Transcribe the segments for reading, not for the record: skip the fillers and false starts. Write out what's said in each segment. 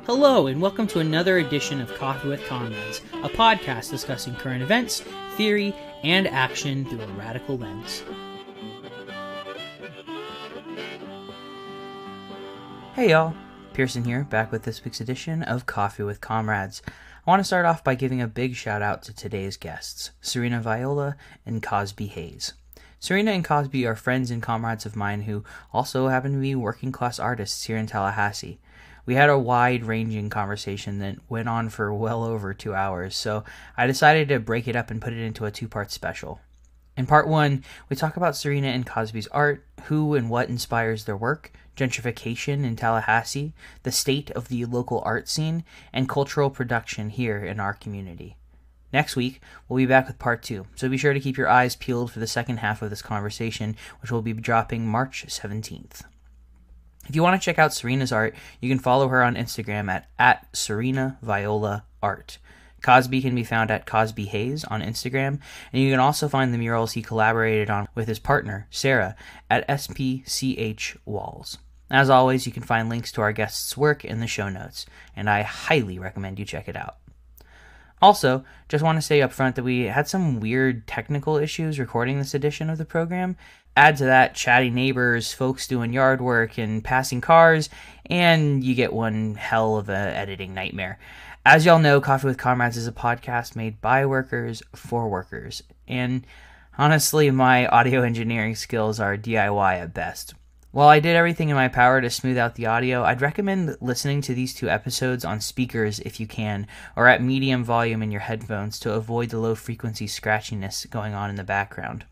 Hello, and welcome to another edition of Coffee with Comrades, a podcast discussing current events, theory, and action through a radical lens. Hey y'all, Pearson here, back with this week's edition of Coffee with Comrades. I want to start off by giving a big shout out to today's guests, Serena Viola and Cosby Hayes. Serena and Cosby are friends and comrades of mine who also happen to be working class artists here in Tallahassee. We had a wide-ranging conversation that went on for well over 2 hours, so I decided to break it up and put it into a two-part special. In part one, we talk about Serena and Cosby's art, who and what inspires their work, gentrification in Tallahassee, the state of the local art scene, and cultural production here in our community. Next week, we'll be back with part two, so be sure to keep your eyes peeled for the second half of this conversation, which will be dropping March 17th. If you want to check out Serena's art, you can follow her on Instagram at Serena Viola Art. Cosby can be found at Cosby Hayes on Instagram, and you can also find the murals he collaborated on with his partner, Sarah, at SPCH Walls. As always, you can find links to our guests' work in the show notes, and I highly recommend you check it out. Also, just want to say up front that we had some weird technical issues recording this edition of the program. Add to that chatty neighbors, folks doing yard work, and passing cars, and you get one hell of a editing nightmare. As y'all know, Coffee with Comrades is a podcast made by workers for workers, and honestly, my audio engineering skills are DIY at best. While I did everything in my power to smooth out the audio, I'd recommend listening to these two episodes on speakers if you can, or at medium volume in your headphones to avoid the low frequency scratchiness going on in the background.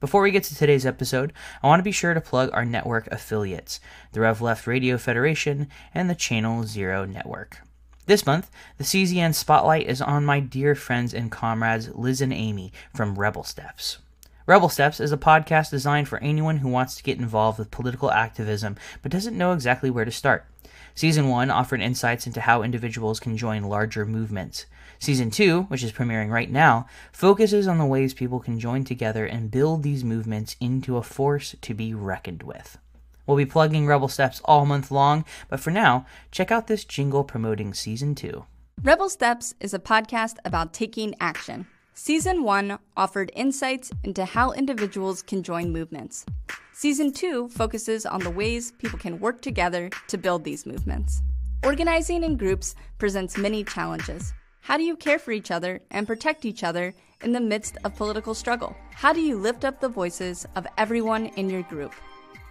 Before we get to today's episode, I want to be sure to plug our network affiliates, the Rev Left Radio Federation and the Channel Zero Network. This month, the CZN Spotlight is on my dear friends and comrades Liz and Amy from Rebel Steps. Rebel Steps is a podcast designed for anyone who wants to get involved with political activism but doesn't know exactly where to start. Season 1 offered insights into how individuals can join larger movements. Season 2, which is premiering right now, focuses on the ways people can join together and build these movements into a force to be reckoned with. We'll be plugging Rebel Steps all month long, but for now, check out this jingle promoting Season 2. Rebel Steps is a podcast about taking action. Season 1 offered insights into how individuals can join movements. Season 2 focuses on the ways people can work together to build these movements. Organizing in groups presents many challenges. How do you care for each other and protect each other in the midst of political struggle? How do you lift up the voices of everyone in your group?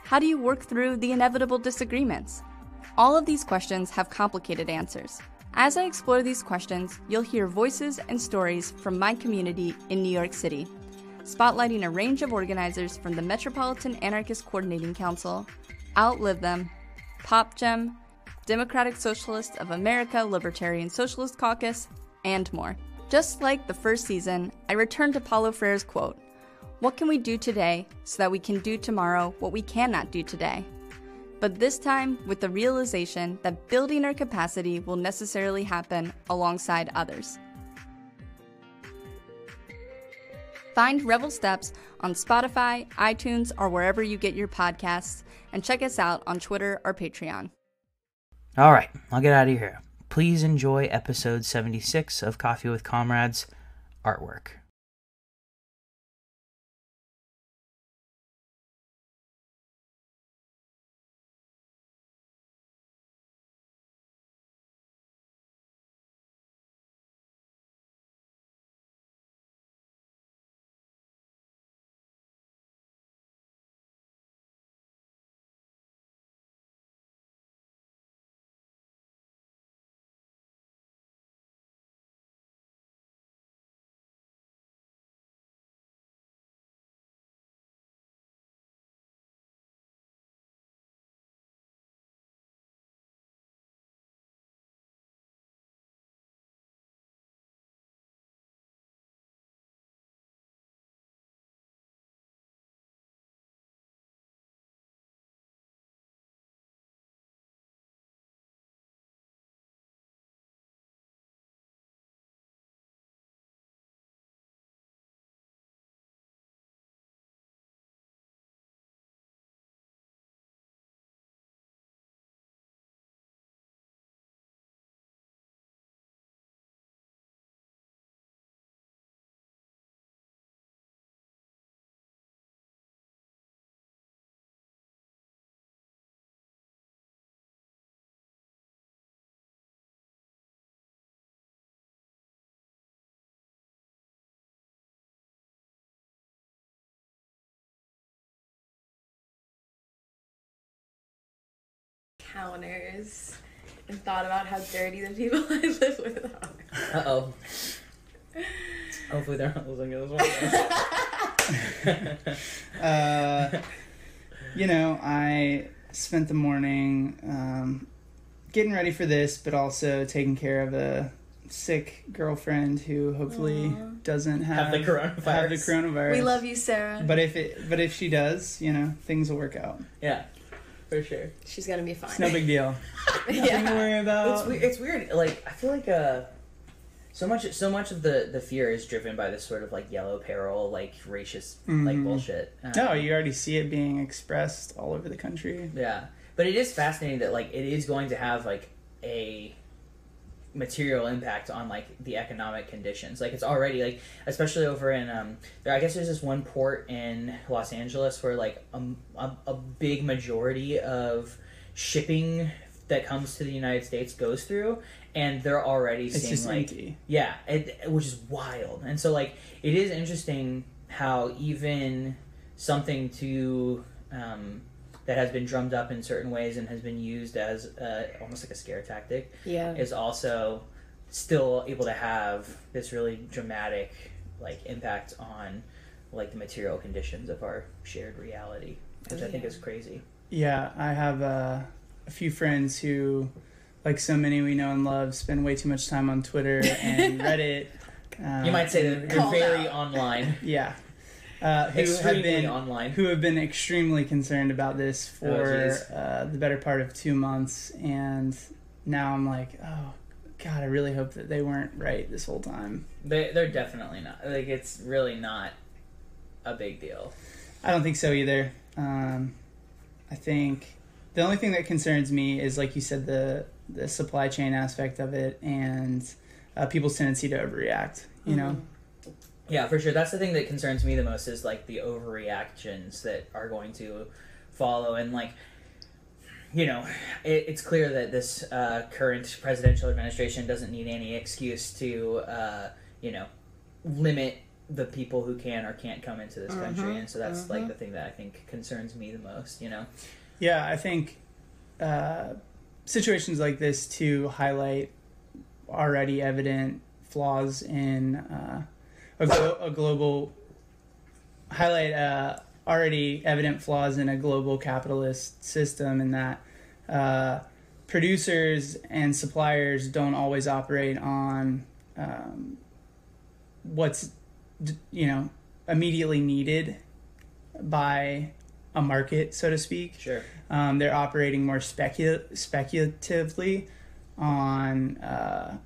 How do you work through the inevitable disagreements? All of these questions have complicated answers. As I explore these questions, you'll hear voices and stories from my community in New York City, spotlighting a range of organizers from the Metropolitan Anarchist Coordinating Council, Outlive Them, PopGem, Democratic Socialists of America Libertarian Socialist Caucus, and more. Just like the first season, I return to Paulo Freire's quote, "What can we do today so that we can do tomorrow what we cannot do today?" But this time with the realization that building our capacity will necessarily happen alongside others. Find Rebel Steps on Spotify, iTunes, or wherever you get your podcasts, and check us out on Twitter or Patreon. All right, I'll get out of here. Please enjoy episode 76 of Coffee with Comrades artwork. encounters and thought about how dirty the people I live with are. Uh-oh. Hopefully they're not listening to this one. I spent the morning getting ready for this, but also taking care of a sick girlfriend who hopefully doesn't have the coronavirus. We love you, Sarah. But if she does, things will work out. Yeah, for sure. She's gonna be fine. It's no big deal. Nothing to worry about. It's weird. Like, I feel like so much of the fear is driven by this sort of like yellow peril, like racist like bullshit. No, you already see it being expressed all over the country. Yeah, but it is fascinating that like it is going to have like a material impact on like the economic conditions. Like, it's already like, especially over in I guess there's this one port in Los Angeles where like a big majority of shipping that comes to the United States goes through, and they're already seeing just like empty. Yeah, which is wild. And so like it is interesting how even something to that has been drummed up in certain ways and has been used as almost like a scare tactic, is also still able to have this really dramatic like impact on like the material conditions of our shared reality, which I think is crazy. Yeah, I have a few friends who, like so many we know and love, spend way too much time on Twitter and Reddit. You might say that they're very online. Yeah. Online. Who have been extremely concerned about this for the better part of 2 months, and now I'm like, oh God, I really hope that they weren't right this whole time. They're definitely not. Like, it's really not a big deal. I don't think so either. I think the only thing that concerns me is, like you said, the supply chain aspect of it, and people's tendency to overreact, you know? Yeah, for sure. That's the thing that concerns me the most, is like the overreactions that are going to follow. And like, it's clear that this current presidential administration doesn't need any excuse to, limit the people who can or can't come into this country. And so that's like the thing that I think concerns me the most, Yeah, I think situations like this to highlight already evident flaws in a global already evident flaws in a global capitalist system, in that producers and suppliers don't always operate on what's immediately needed by a market, so to speak. Sure. They're operating more speculatively on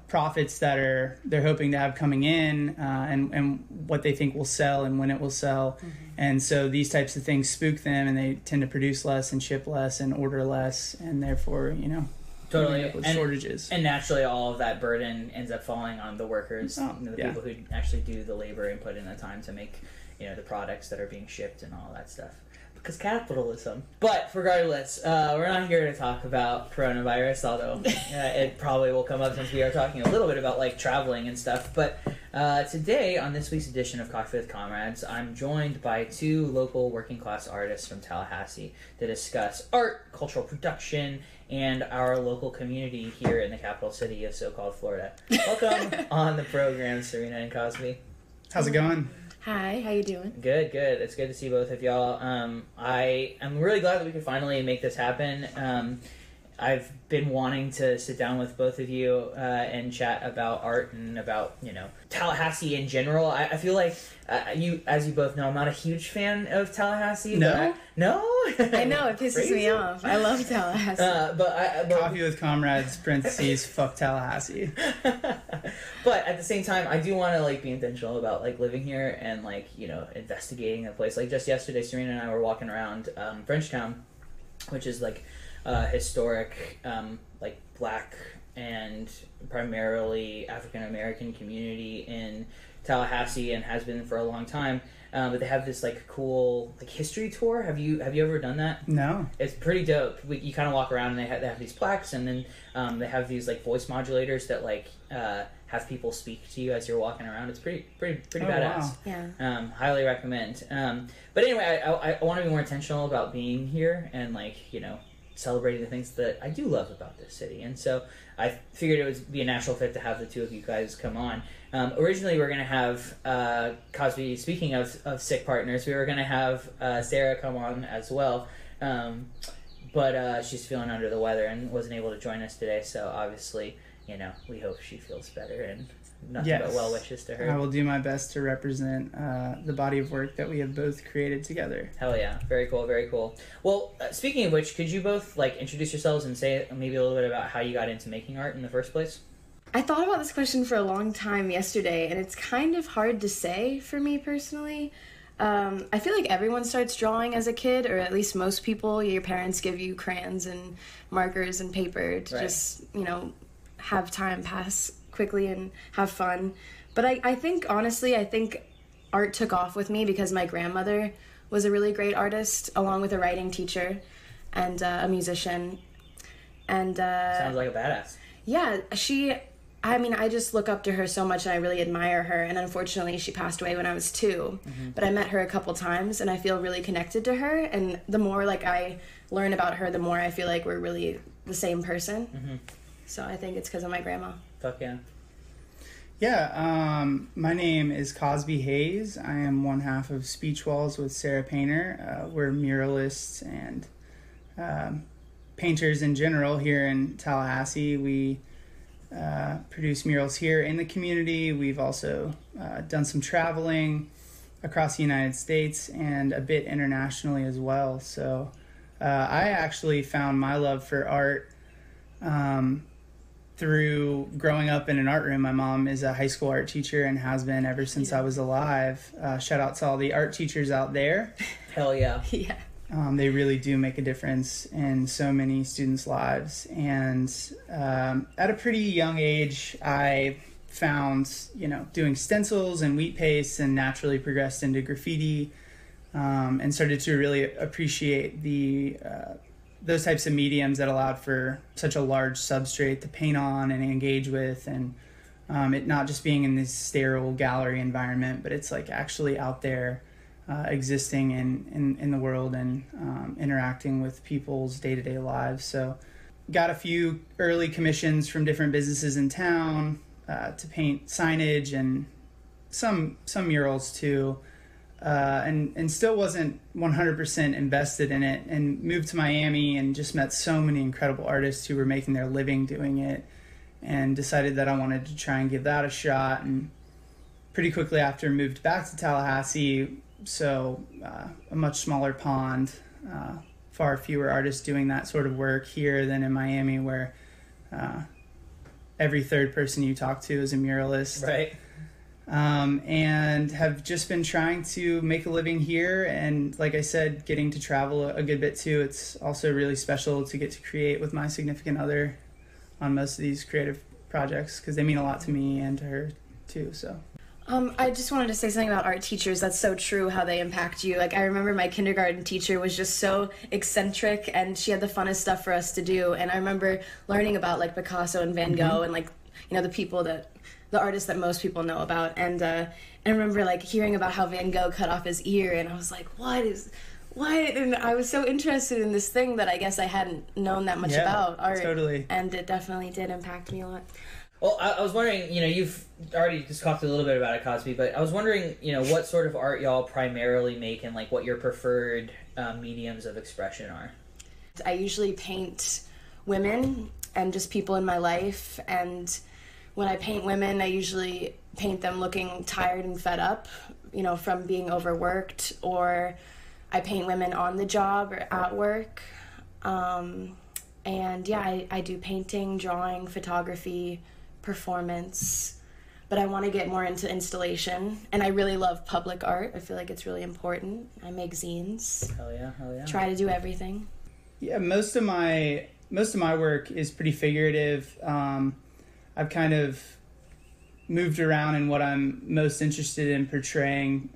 profits that they're hoping to have coming in, and what they think will sell and when it will sell. And so these types of things spook them, and they tend to produce less and ship less and order less, and therefore totally up with shortages. And naturally all of that burden ends up falling on the workers, people who actually do the labor and put in the time to make the products that are being shipped and all that stuff. Because capitalism. But regardless, we're not here to talk about coronavirus, although it probably will come up since we are talking a little bit about like traveling and stuff. But today, on this week's edition of Coffee with Comrades, I'm joined by two local working class artists from Tallahassee to discuss art, cultural production, and our local community here in the capital city of so-called Florida. Welcome on the program, Serena and Cosby. How's it going? Hi, how you doing? Good. It's good to see both of y'all. I am really glad that we could finally make this happen. I've been wanting to sit down with both of you and chat about art and about, Tallahassee in general. I feel like, as you both know, I'm not a huge fan of Tallahassee. No? No? I know, it pisses me off. I love Tallahassee. But Coffee with Comrades, parentheses, fuck Tallahassee. But at the same time, I do want to like be intentional about like living here and like, investigating the place. Like just yesterday, Serena and I were walking around Frenchtown, which is like historic, like black and primarily African American community in Tallahassee, and has been for a long time. But they have this like cool like history tour. Have you ever done that? No. It's pretty dope. You kind of walk around and they have these plaques, and then they have these like voice modulators that like have people speak to you as you're walking around. It's pretty badass. Wow. Yeah. Highly recommend. But anyway, I want to be more intentional about being here and like celebrating the things that I do love about this city. And so I figured it would be a natural fit to have the two of you guys come on. Originally, we were going to have Cosby, speaking of sick partners, we were going to have Sarah come on as well. But she's feeling under the weather and wasn't able to join us today. So obviously, we hope she feels better, and nothing but well wishes to her. I will do my best to represent the body of work that we have both created together. Hell yeah. Very cool, very cool. Well, speaking of which, could you both introduce yourselves and say maybe a little bit about how you got into making art in the first place? I thought about this question for a long time yesterday, and it's kind of hard to say for me personally. I feel like everyone starts drawing as a kid, or at least most people. Your parents give you crayons and markers and paper to just, have time pass quickly and have fun. But I think, honestly, art took off with me because my grandmother was a really great artist, along with a writing teacher and a musician. And sounds like a badass. Yeah, I just look up to her so much, and I really admire her. And unfortunately, she passed away when I was 2. Mm-hmm. But I met her a couple times, and I feel really connected to her. And the more I learn about her, the more I feel like we're really the same person. Mm-hmm. So I think it's because of my grandma. Fuck yeah. Yeah, my name is Cosby Hayes. I am one half of Speech Walls with Sarah Painter. We're muralists and painters in general here in Tallahassee. We produce murals here in the community. We've also done some traveling across the United States and a bit internationally as well. So I actually found my love for art through growing up in an art room. My mom is a high school art teacher and has been ever since I was alive. Shout out to all the art teachers out there. Hell yeah. Yeah. They really do make a difference in so many students' lives. And at a pretty young age, I found, doing stencils and wheat pastes, and naturally progressed into graffiti, and started to really appreciate those types of mediums that allowed for such a large substrate to paint on and engage with, and it not just being in this sterile gallery environment, but it's actually out there existing in the world and interacting with people's day-to-day lives. So got a few early commissions from different businesses in town to paint signage and some murals too, and still wasn't 100% invested in it, and moved to Miami and just met so many incredible artists who were making their living doing it, and decided that I wanted to try and give that a shot. And pretty quickly after, moved back to Tallahassee, so a much smaller pond, far fewer artists doing that sort of work here than in Miami, where every third person you talk to is a muralist. Right. And have just been trying to make a living here, and like I said, getting to travel a good bit too. It's also really special to get to create with my significant other on most of these creative projects, because they mean a lot to me and to her too. So I just wanted to say something about art teachers. That's so true, how they impact you. I remember my kindergarten teacher was just so eccentric, and she had the funnest stuff for us to do. And I remember learning about Picasso and Van Gogh, and the artists that most people know about. And I remember hearing about how Van Gogh cut off his ear, and I was like, what? And I was so interested in this thing that I guess I hadn't known that much about art. Totally. And it definitely did impact me a lot. Well, I was wondering, you've already just talked a little bit about it, Cosby, but I was wondering, what sort of art y'all primarily make, and what your preferred mediums of expression are. I usually paint women and just people in my life, and when I paint women, I usually paint them looking tired and fed up, from being overworked, or I paint women on the job or at work. And yeah, I do painting, drawing, photography, performance, but I want to get more into installation, and I really love public art. I feel like it's really important. I make zines. Hell yeah. Try to do everything. Yeah, most of my work is pretty figurative. I've kind of moved around in what I'm most interested in portraying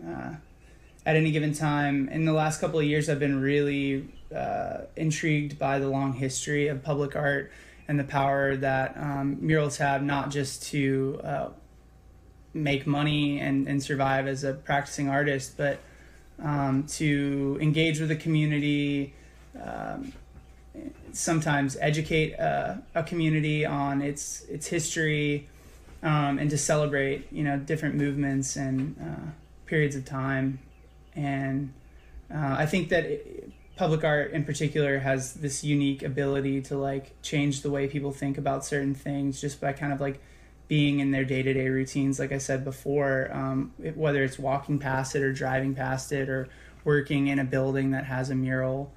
at any given time. In the last couple of years, I've been really intrigued by the long history of public art and the power that murals have, not just to make money and survive as a practicing artist, but to engage with the community, sometimes educate a community on its history, and to celebrate, different movements and periods of time. And I think that public art in particular has this unique ability to like change the way people think about certain things just by kind of like being in their day-to-day routines, like I said before, whether it's walking past it or driving past it or working in a building that has a mural.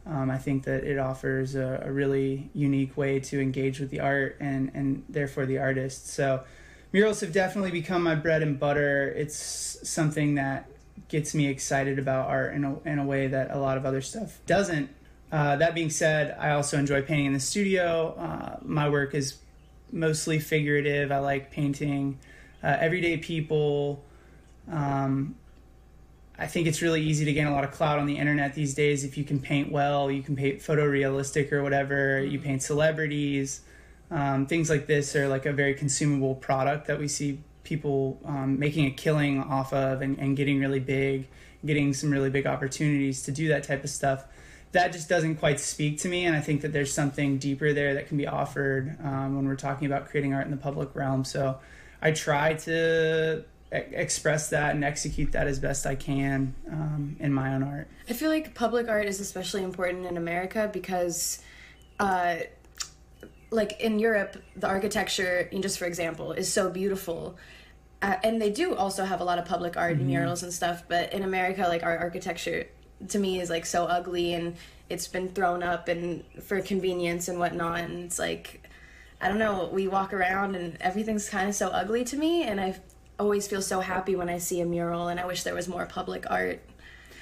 I think that it offers a really unique way to engage with the art and therefore the artist. So murals have definitely become my bread and butter. It's something that gets me excited about art in a way that a lot of other stuff doesn't. That being said, I also enjoy painting in the studio. My work is mostly figurative. I like painting everyday people. I think it's really easy to gain a lot of clout on the internet these days. If you can paint well, you can paint photorealistic or whatever, you paint celebrities. Things like this are like a very consumable product that we see people making a killing off of and getting really big, getting some really big opportunities to do that type of stuff. That just doesn't quite speak to me, and I think that there's something deeper there that can be offered when we're talking about creating art in the public realm. So I try to express that and execute that as best I can in my own art. I feel like public art is especially important in America because like in Europe, the architecture, just for example, is so beautiful. And they do also have a lot of public art and murals and stuff, but in America, like our architecture to me is like so ugly, and it's been thrown up and for convenience and whatnot, and it's like, I don't know, we walk around and everything's kind of so ugly to me, and I always feel so happy when I see a mural, and I wish there was more public art.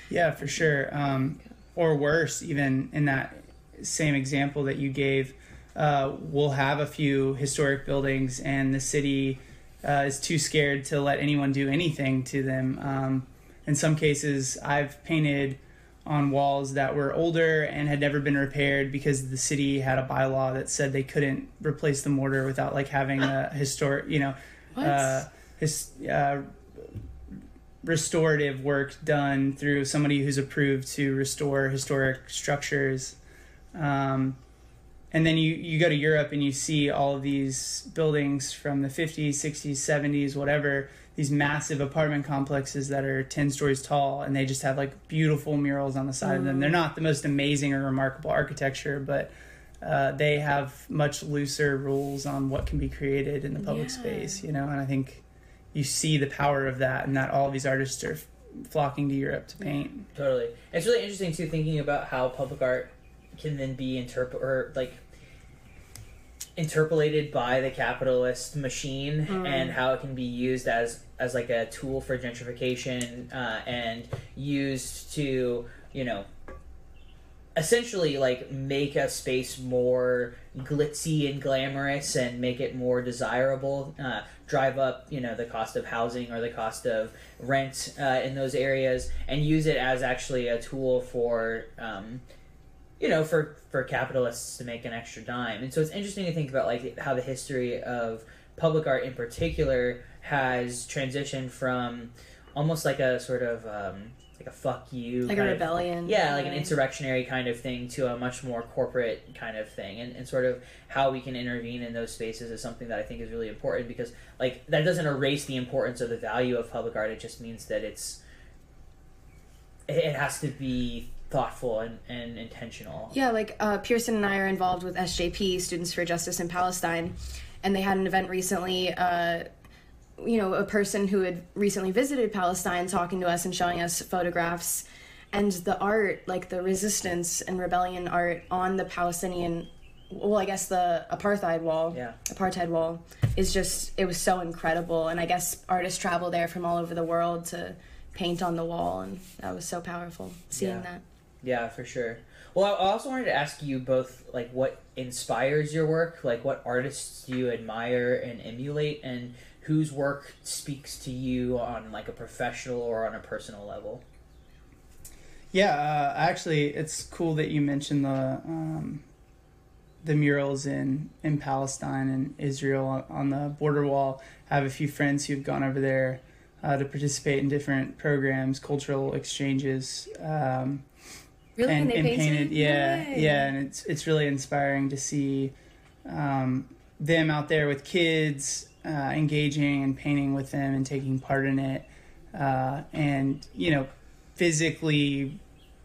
Yeah, for sure. Or worse, even in that same example that you gave, we'll have a few historic buildings and the city is too scared to let anyone do anything to them. In some cases, I've painted on walls that were older and had never been repaired because the city had a bylaw that said they couldn't replace the mortar without like having a historic, restorative work done through somebody who's approved to restore historic structures. And then you go to Europe and you see all of these buildings from the 50s, 60s, 70s, whatever, these massive apartment complexes that are 10 stories tall, and they just have like beautiful murals on the side of them. They're not the most amazing or remarkable architecture, but they have much looser rules on what can be created in the public space, and I think you see the power of that, and that all of these artists are flocking to Europe to paint. Totally. It's really interesting too, thinking about how public art can then be interpolated by the capitalist machine, and how it can be used as like a tool for gentrification, and used to, essentially like make a space more glitzy and glamorous and make it more desirable, drive up, the cost of housing or the cost of rent in those areas, and use it as actually a tool for for capitalists to make an extra dime. And so it's interesting to think about like how the history of public art in particular has transitioned from almost like a sort of like a fuck you, like a rebellion, like an insurrectionary kind of thing, to a much more corporate kind of thing, and sort of how we can intervene in those spaces is something that I think is really important, because like that doesn't erase the importance or the value of public art. It just means that it has to be thoughtful and intentional. Yeah, like Pearson and I are involved with SJP, Students for Justice in Palestine, and they had an event recently, a person who had recently visited Palestine talking to us and showing us photographs, and the art, like the resistance and rebellion art on the Palestinian, well, I guess the apartheid wall is just, it was so incredible, and I guess artists travel there from all over the world to paint on the wall, and that was so powerful seeing that. Yeah, for sure. Well, I also wanted to ask you both, like, what inspires your work? Like, what artists do you admire and emulate, and whose work speaks to you on, like, a professional or on a personal level? Yeah, actually, it's cool that you mentioned the murals in Palestine and Israel on the border wall. I have a few friends who've gone over there to participate in different programs, cultural exchanges. Really? and They painted. No Yeah, way. yeah, and it's really inspiring to see them out there with kids, engaging and painting with them and taking part in it, and physically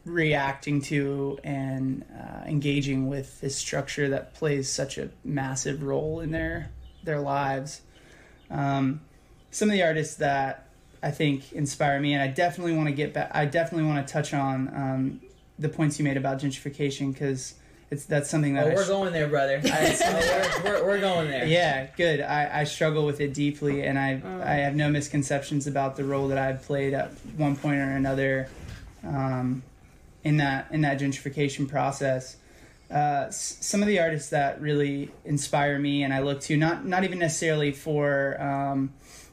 reacting to and engaging with this structure that plays such a massive role in their lives. Some of the artists that I think inspire me, and I definitely want to get back. I definitely want to touch on the points you made about gentrification, because that's something that we're going there, brother. We're going there. Yeah, good. I struggle with it deeply, and I have no misconceptions about the role that I've played at one point or another in that gentrification process. Some of the artists that really inspire me and I look to, not even necessarily for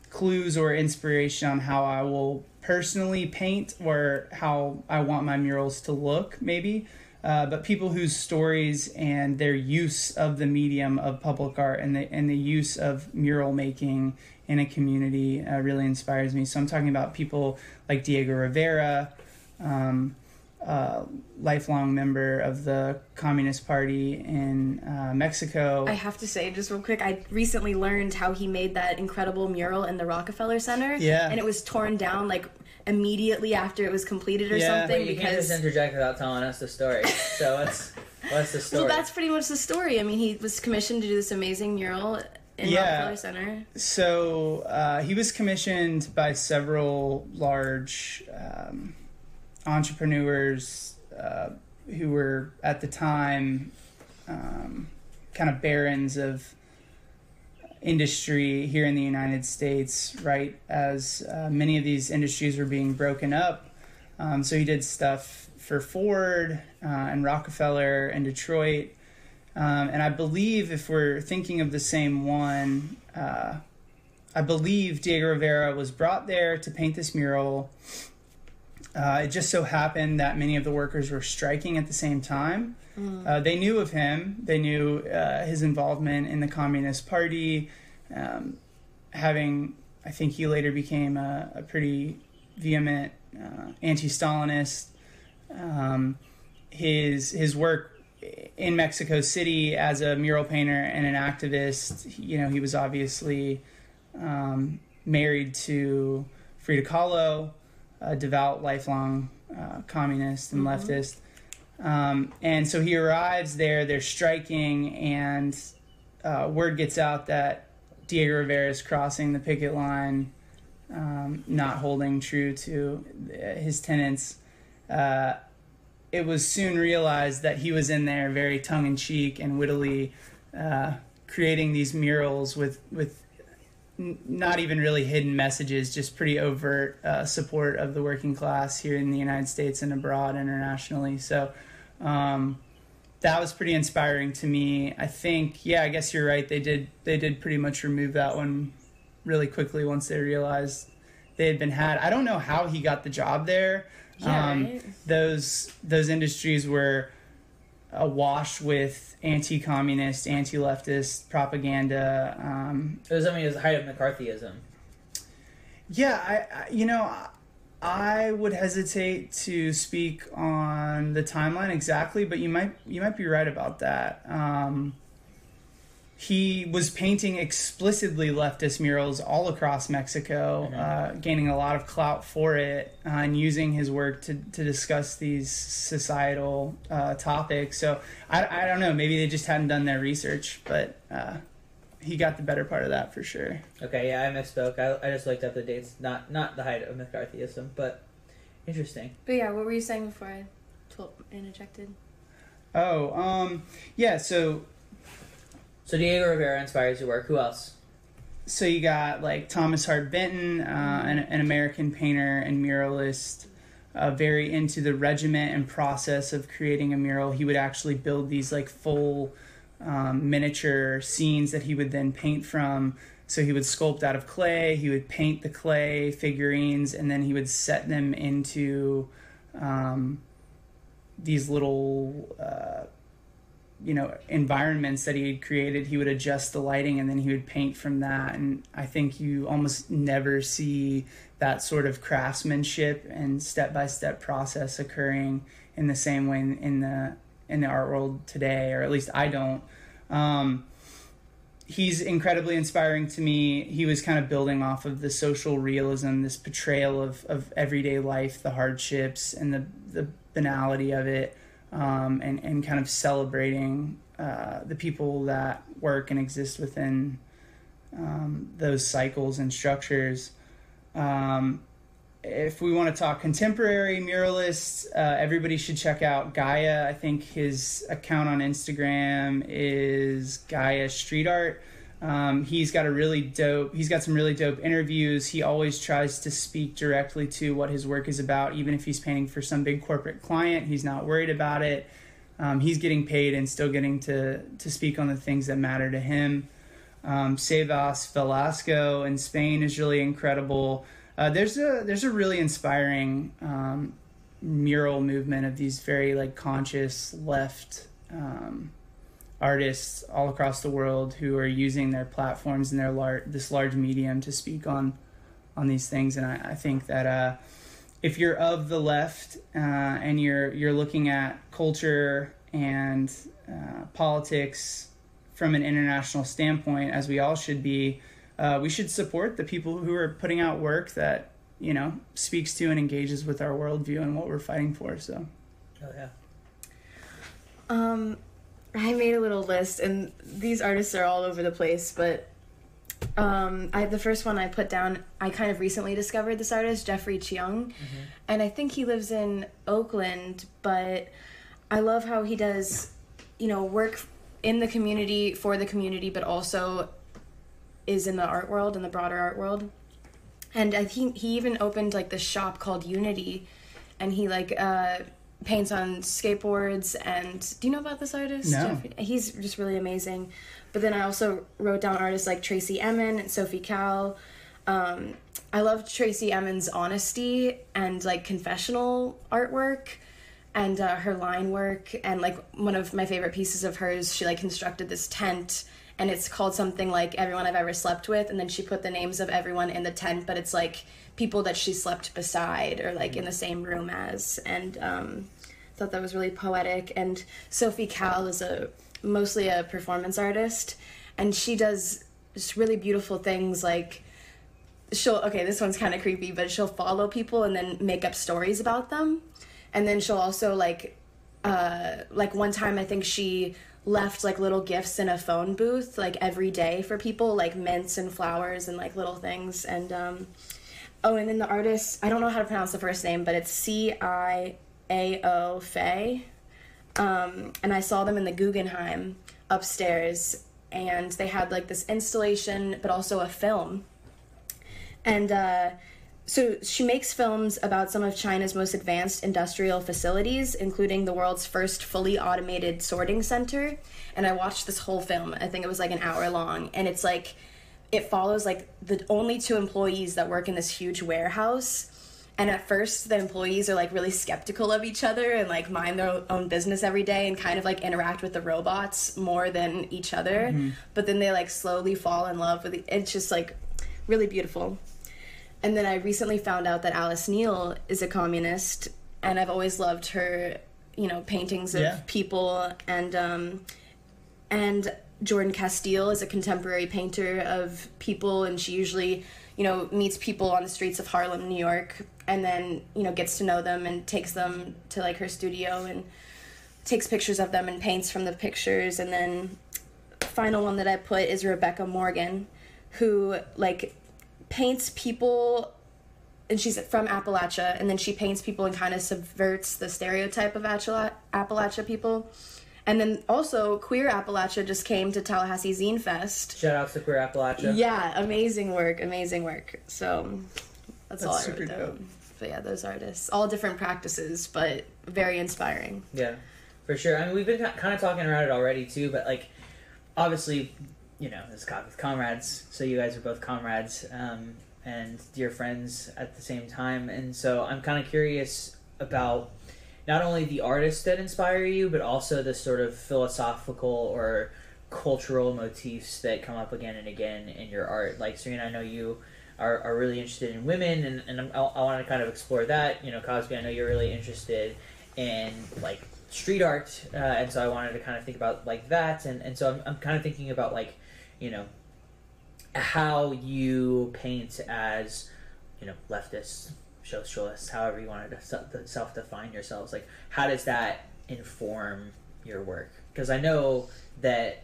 clues or inspiration on how I will personally paint or how I want my murals to look, maybe, but people whose stories and their use of the medium of public art and the use of mural making in a community really inspires me. So I'm talking about people like Diego Rivera, lifelong member of the Communist Party in Mexico. I have to say, just real quick, I recently learned how he made that incredible mural in the Rockefeller Center. Yeah. And it was torn down, like, immediately after it was completed or something. But you can't just interject without telling us the story. So what's the story? Well, that's pretty much the story. I mean, he was commissioned to do this amazing mural in Rockefeller Center. So he was commissioned by several large entrepreneurs who were at the time kind of barons of industry here in the United States, right as many of these industries were being broken up. So he did stuff for Ford and Rockefeller and Detroit. And I believe, if we're thinking of the same one, I believe Diego Rivera was brought there to paint this mural. It just so happened that many of the workers were striking at the same time. They knew of him. They knew his involvement in the Communist Party, I think he later became a pretty vehement anti-Stalinist. His work in Mexico City as a mural painter and an activist, he was obviously married to Frida Kahlo, a devout, lifelong communist and leftist. And so he arrives there, they're striking, and word gets out that Diego Rivera is crossing the picket line, not holding true to his tenets. It was soon realized that he was in there very tongue-in-cheek and wittily creating these murals with not even really hidden messages, just pretty overt support of the working class here in the United States and abroad internationally. So that was pretty inspiring to me. I think, I guess you're right. They did pretty much remove that one really quickly once they realized they had been had. I don't know how he got the job there. Right. Those industries were awash with anti-communist, anti-leftist propaganda. It was the height of McCarthyism. Yeah, I would hesitate to speak on the timeline exactly, but you might be right about that. He was painting explicitly leftist murals all across Mexico, gaining a lot of clout for it, and using his work to discuss these societal topics. So I don't know, maybe they just hadn't done their research, but he got the better part of that for sure. Okay, I misspoke. I just looked up the dates, not the height of McCarthyism, but interesting. But yeah, what were you saying before I interjected? So Diego Rivera inspires your work. Who else? So you got like Thomas Hart Benton, an American painter and muralist, very into the regiment and process of creating a mural. He would actually build these like full miniature scenes that he would then paint from. So he would sculpt out of clay, he would paint the clay figurines, and then he would set them into these little environments that he had created. He would adjust the lighting and then he would paint from that. And I think you almost never see that sort of craftsmanship and step-by-step process occurring in the same way in the art world today, or at least I don't. He's incredibly inspiring to me. He was kind of building off of the social realism, this portrayal of everyday life, the hardships and the banality of it, and kind of celebrating the people that work and exist within those cycles and structures. If we want to talk contemporary muralists, everybody should check out Gaia. I think his account on Instagram is Gaia Street Art. He's got some really dope interviews. He always tries to speak directly to what his work is about. Even if he's painting for some big corporate client, he's not worried about it. He's getting paid and still getting to speak on the things that matter to him. Sebas Velasco in Spain is really incredible. There's a really inspiring mural movement of these very conscious left artists all across the world who are using their platforms and this large medium to speak on these things. And I think that if you're of the left and you're looking at culture and politics from an international standpoint, as we all should be, we should support the people who are putting out work that, speaks to and engages with our worldview and what we're fighting for. So, oh yeah. I made a little list, and these artists are all over the place, but the first one I put down, I kind of recently discovered this artist, Jeffrey Cheung, and I think he lives in Oakland, but I love how he does, work in the community, for the community, but also is in the art world, in the broader art world. And I think he even opened this shop called Unity, and he paints on skateboards. And do you know about this artist? No. Jeffrey? He's just really amazing. But then I also wrote down artists like Tracy Emin and Sophie Cal. I love Tracy Emin's honesty and confessional artwork, and her line work. And one of my favorite pieces of hers, she constructed this tent, and it's called something like Everyone I've Ever Slept With, and then she put the names of everyone in the tent, but it's people that she slept beside or in the same room as. And thought that was really poetic. And Sophie Cal is mostly a performance artist, and she does just really beautiful things. This one's kind of creepy, but she'll follow people and then make up stories about them. And then she'll also one time I think she left little gifts in a phone booth every day for people, mints and flowers and little things. And and then the artist, I don't know how to pronounce the first name, but it's CIAO Faye. And I saw them in the Guggenheim upstairs, and they had this installation but also a film. And so she makes films about some of China's most advanced industrial facilities, including the world's first fully automated sorting center. And I watched this whole film. I think it was an hour long. And it's it follows the only two employees that work in this huge warehouse. And at first the employees are really skeptical of each other and mind their own business every day and kind of interact with the robots more than each other. Mm-hmm. But then they slowly fall in love with it's just really beautiful. And then I recently found out that Alice Neal is a communist, and I've always loved her, paintings of people. And Jordan Castile is a contemporary painter of people, and she usually, meets people on the streets of Harlem, New York, and then, gets to know them and takes them to her studio and takes pictures of them and paints from the pictures. And then the final one that I put is Rebecca Morgan, who paints people, and she's from Appalachia, and then she paints people and kind of subverts the stereotype of Appalachia people. And then also Queer Appalachia just came to Tallahassee Zine Fest. Shout out to Queer Appalachia. Yeah, amazing work. So that's all I wrote down. Dope. But yeah, those artists, all different practices, but very inspiring. Yeah, for sure. I mean, we've been kind of talking around it already too, but obviously, this Coffee with Comrades, so you guys are both comrades and dear friends at the same time. And so I'm kind of curious about, not only the artists that inspire you, but also the sort of philosophical or cultural motifs that come up again and again in your art. Like, Serena, I know you are really interested in women, and I want to kind of explore that. You know, Cosby, I know you're really interested in, like, street art, and so I wanted to kind of think about, like, that, and so I'm kind of thinking about, like, you know, how you paint as, you know, leftists, socialists, however you wanted to self-define yourselves. Like, how does that inform your work? Because I know that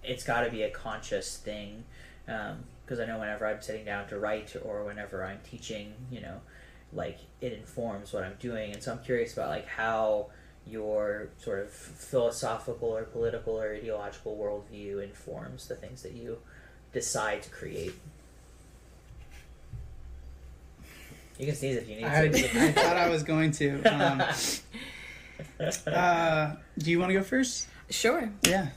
it's got to be a conscious thing, because I know whenever I'm sitting down to write or whenever I'm teaching, you know, like, it informs what I'm doing. And so I'm curious about, like, how your sort of philosophical or political or ideological worldview informs the things that you decide to create. You can sneeze if you need to. I thought I was going to. Do you want to go first? Sure. Yeah.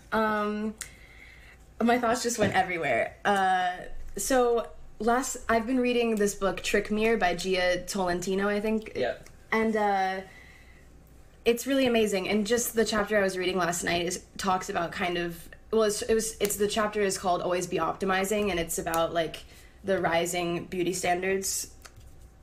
My thoughts just went everywhere. I've been reading this book, Trick Mirror by Gia Tolentino, I think. Yeah. And it's really amazing. And just the chapter I was reading last night talks about kind of, well, it's the chapter is called Always Be Optimizing, and it's about, like, the rising beauty standards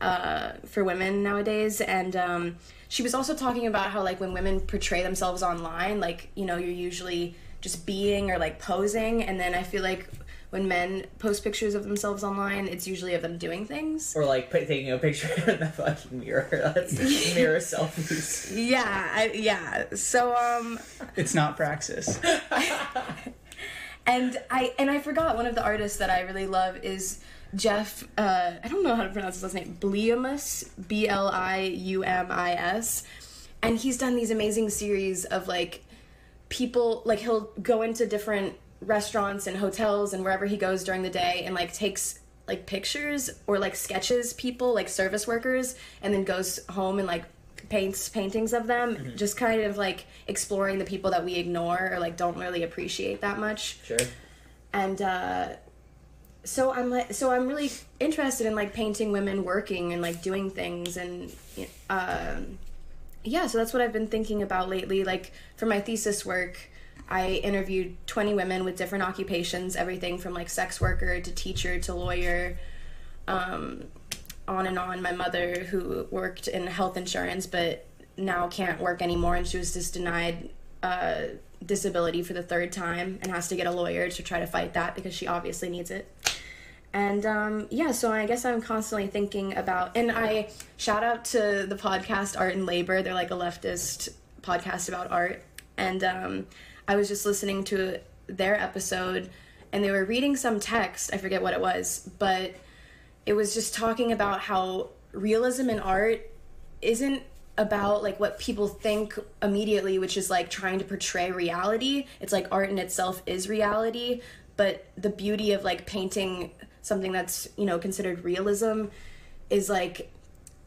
for women nowadays. And she was also talking about how, like, when women portray themselves online, like, you know, you're usually just being or, like, posing, and then I feel like when men post pictures of themselves online, it's usually of them doing things. Or, like, taking a picture in the fucking mirror. That's mirror selfies. Yeah. So, It's not praxis. And I forgot, one of the artists that I really love is Jeff, I don't know how to pronounce his last name, Bliumis, Bliumis. And he's done these amazing series of, like, people, like, he'll go into different restaurants and hotels and wherever he goes during the day and, like, takes, like, pictures or, like, sketches people, like, service workers, and then goes home and, like, paints paintings of them, just kind of, like, exploring the people that we ignore or, like, don't really appreciate that much. Sure. And so I'm really interested in, like, painting women working and, like, doing things. And yeah, so that's what I've been thinking about lately. Like, for my thesis work, I interviewed 20 women with different occupations, everything from, like, sex worker to teacher to lawyer, on and on. My mother, who worked in health insurance but now can't work anymore, and she was just denied disability for the third time and has to get a lawyer to try to fight that because she obviously needs it. And yeah, so I guess I'm constantly thinking about, and I shout out to the podcast Art and Labor. They're, like, a leftist podcast about art. And I was just listening to their episode, and they were reading some text. I forget what it was, but it was just talking about how realism in art isn't about, like, what people think immediately, which is, like, trying to portray reality. It's like art in itself is reality, but the beauty of, like, painting something that's, you know, considered realism is, like,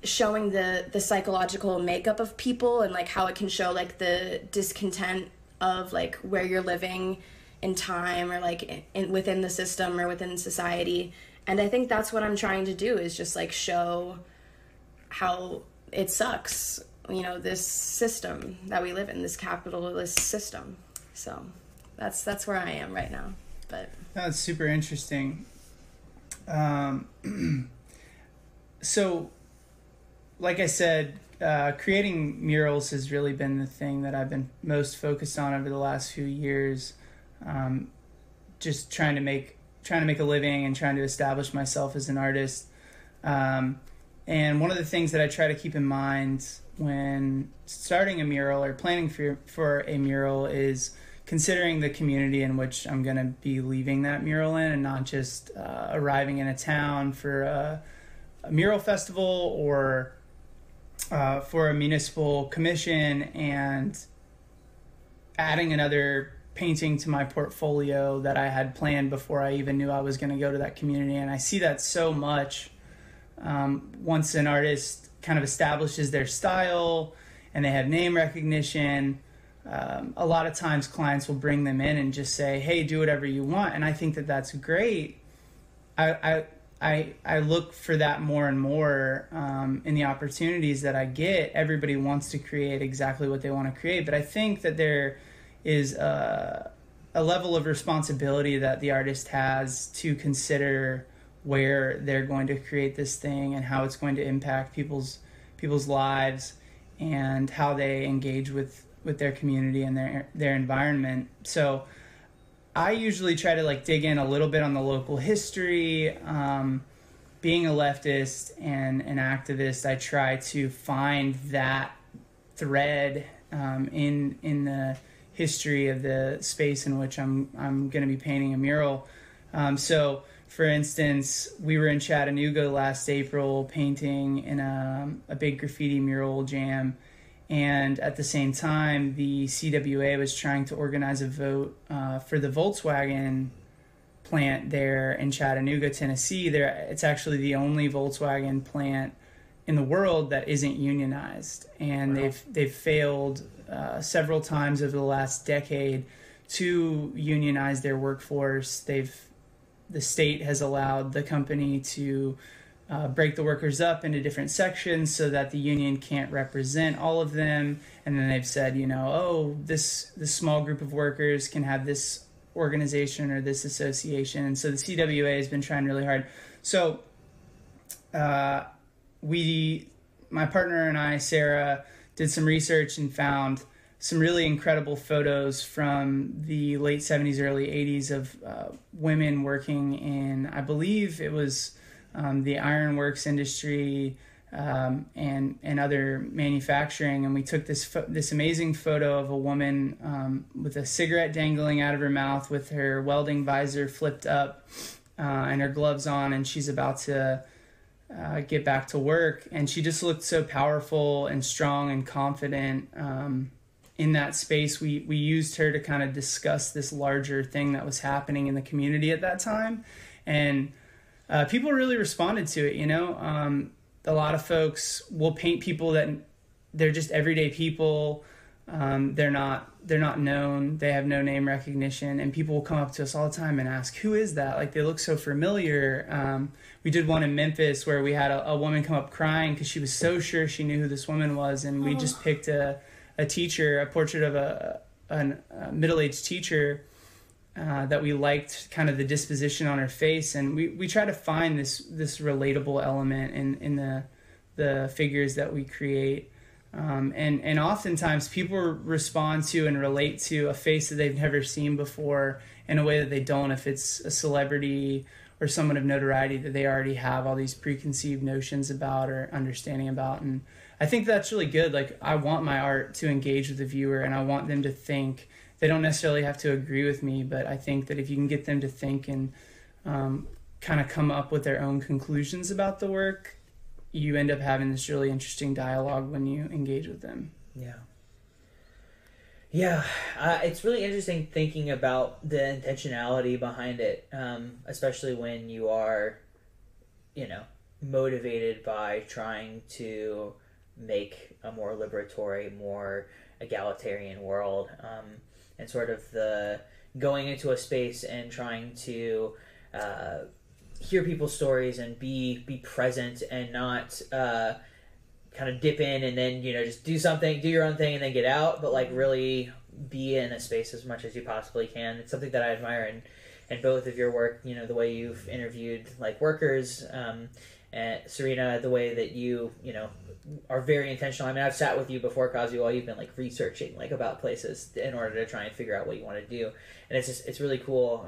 showing the psychological makeup of people and, like, how it can show, like, the discontent of, like, where you're living in time or, like, within the system or within society. And I think that's what I'm trying to do, is just, like, show how it sucks, you know, this system that we live in, this capitalist system. So that's where I am right now. But that's super interesting. So, like I said, creating murals has really been the thing that I've been most focused on over the last few years. Just trying to make a living and trying to establish myself as an artist. And one of the things that I try to keep in mind when starting a mural or planning for a mural is considering the community in which I'm going to be leaving that mural in, and not just arriving in a town for a mural festival or for a municipal commission and adding another painting to my portfolio that I had planned before I even knew I was going to go to that community. And I see that so much once an artist kind of establishes their style and they have name recognition. A lot of times clients will bring them in and just say, hey, do whatever you want. And I think that that's great. I I look for that more and more in the opportunities that I get. Everybody wants to create exactly what they want to create, but I think that there is a level of responsibility that the artist has to consider where they're going to create this thing and how it's going to impact people's lives and how they engage with their community and their environment. So I usually try to dig in a little bit on the local history. Being a leftist and an activist, I try to find that thread in the history of the space in which I'm going to be painting a mural. So, for instance, we were in Chattanooga last April painting in a big graffiti mural jam. And at the same time, the CWA was trying to organize a vote for the Volkswagen plant there in Chattanooga, Tennessee. It's actually the only Volkswagen plant in the world that isn't unionized. And wow. They've failed several times over the last decade to unionize their workforce. The state has allowed the company to break the workers up into different sections so that the union can't represent all of them. And then they've said, this small group of workers can have this organization or this association. And so the CWA has been trying really hard. So my partner and I, Sarah, did some research and found some really incredible photos from the late 70s, early 80s of women working in, I believe it was the ironworks industry and other manufacturing. And we took this amazing photo of a woman with a cigarette dangling out of her mouth with her welding visor flipped up and her gloves on, and she's about to get back to work. And she just looked so powerful and strong and confident in that space. We used her to kind of discuss this larger thing that was happening in the community at that time. And people really responded to it, A lot of folks will paint people that they're just everyday people. They're not known. They have no name recognition. And people will come up to us all the time and ask, who is that? They look so familiar. We did one in Memphis where we had a woman come up crying because she was so sure she knew who this woman was. And we just picked a teacher, a portrait of a middle-aged teacher that we liked kind of the disposition on her face. And we try to find this relatable element in the figures that we create. And oftentimes people respond to and relate to a face that they've never seen before in a way that they don't if it's a celebrity or someone of notoriety that they already have all these preconceived notions about or understanding about. And I think that's really good. I want my art to engage with the viewer, and I want them to think. They don't necessarily have to agree with me, but I think that if you can get them to think and kind of come up with their own conclusions about the work, you end up having this really interesting dialogue when you engage with them. Yeah, it's really interesting thinking about the intentionality behind it, especially when you are, motivated by trying to make a more liberatory, more egalitarian world, and sort of the going into a space and trying to hear people's stories and be present and not kind of dip in and then just do your own thing and then get out, but like really be in a space as much as you possibly can. It's something that I admire in both of your work, the way you've interviewed like workers, and Serena, the way that you are very intentional. I mean, I've sat with you before, Cosby, while you've been like researching like about places in order to try and figure out what you want to do, and it's really cool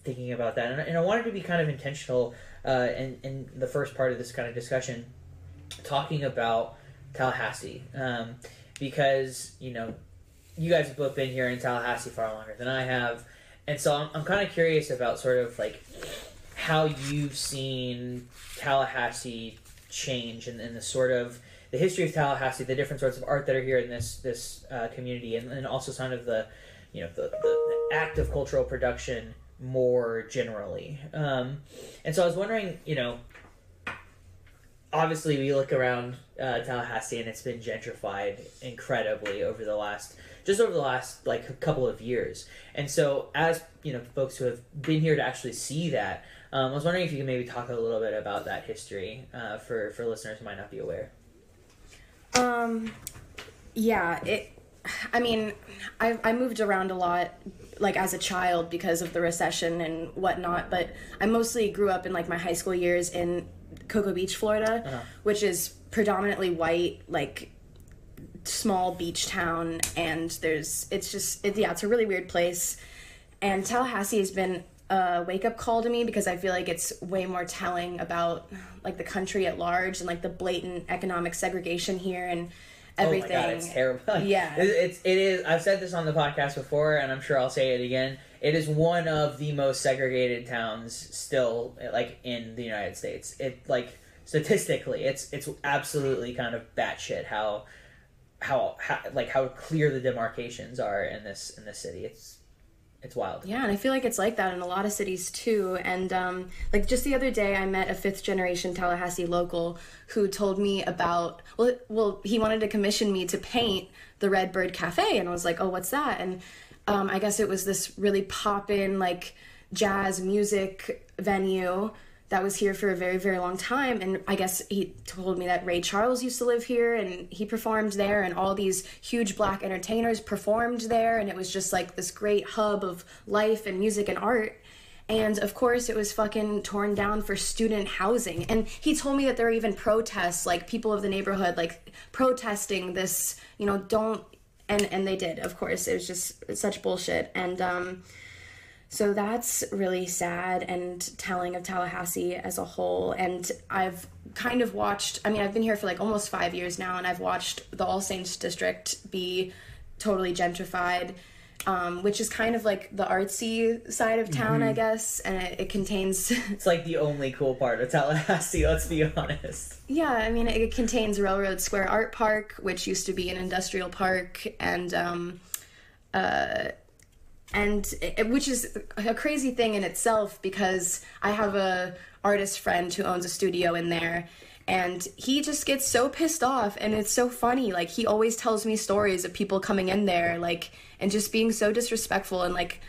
thinking about that. And I wanted to be kind of intentional in the first part of this kind of discussion, talking about Tallahassee, because you guys have both been here in Tallahassee far longer than I have, and so I'm kind of curious about sort of like how you've seen Tallahassee change and the sort of the history of Tallahassee, the different sorts of art that are here in this community, and also kind of the act of cultural production more generally. And so I was wondering, obviously we look around Tallahassee and it's been gentrified incredibly over the last like a couple of years. And so as folks who have been here to actually see that, I was wondering if you could maybe talk a little bit about that history for listeners who might not be aware. I moved around a lot, like, as a child because of the recession and whatnot, but I mostly grew up in, like, my high school years in Cocoa Beach, Florida, which is predominantly white, like, small beach town, and it's a really weird place. And Tallahassee has been a wake-up call to me because I feel like it's way more telling about, like, the country at large and, like, the blatant economic segregation here and everything. Oh my God, it's terrible. Yeah. It is. I've said this on the podcast before, and I'm sure I'll say it again. It is one of the most segregated towns still, like, in the United States. It, like, statistically, it's absolutely kind of batshit how clear the demarcations are in this city. It's wild. Yeah, and I feel like it's like that in a lot of cities too. And like, just the other day, I met a 5th generation Tallahassee local who told me about, well, he wanted to commission me to paint the Red Bird Cafe, and I was like, oh, what's that? And I guess it was this really poppin', like, jazz music venue that was here for a very, very long time. And I guess he told me that Ray Charles used to live here, and he performed there, and all these huge black entertainers performed there, and it was just like this great hub of life and music and art. And of course it was fucking torn down for student housing. And he told me that there are even protests, like, people of the neighborhood, like, protesting this, and they did, of course. It was just such bullshit. And so that's really sad and telling of Tallahassee as a whole. And I've kind of watched, I've been here for, like, almost 5 years now, and I've watched the All Saints district be totally gentrified, which is kind of like the artsy side of town, I guess. And it contains... It's like the only cool part of Tallahassee, let's be honest. Yeah, it contains Railroad Square Art Park, which used to be an industrial park, and which is a crazy thing in itself, because I have a artist friend who owns a studio in there, and he just gets so pissed off, and it's so funny. Like, he always tells me stories of people coming in there, like, and just being so disrespectful, and, like,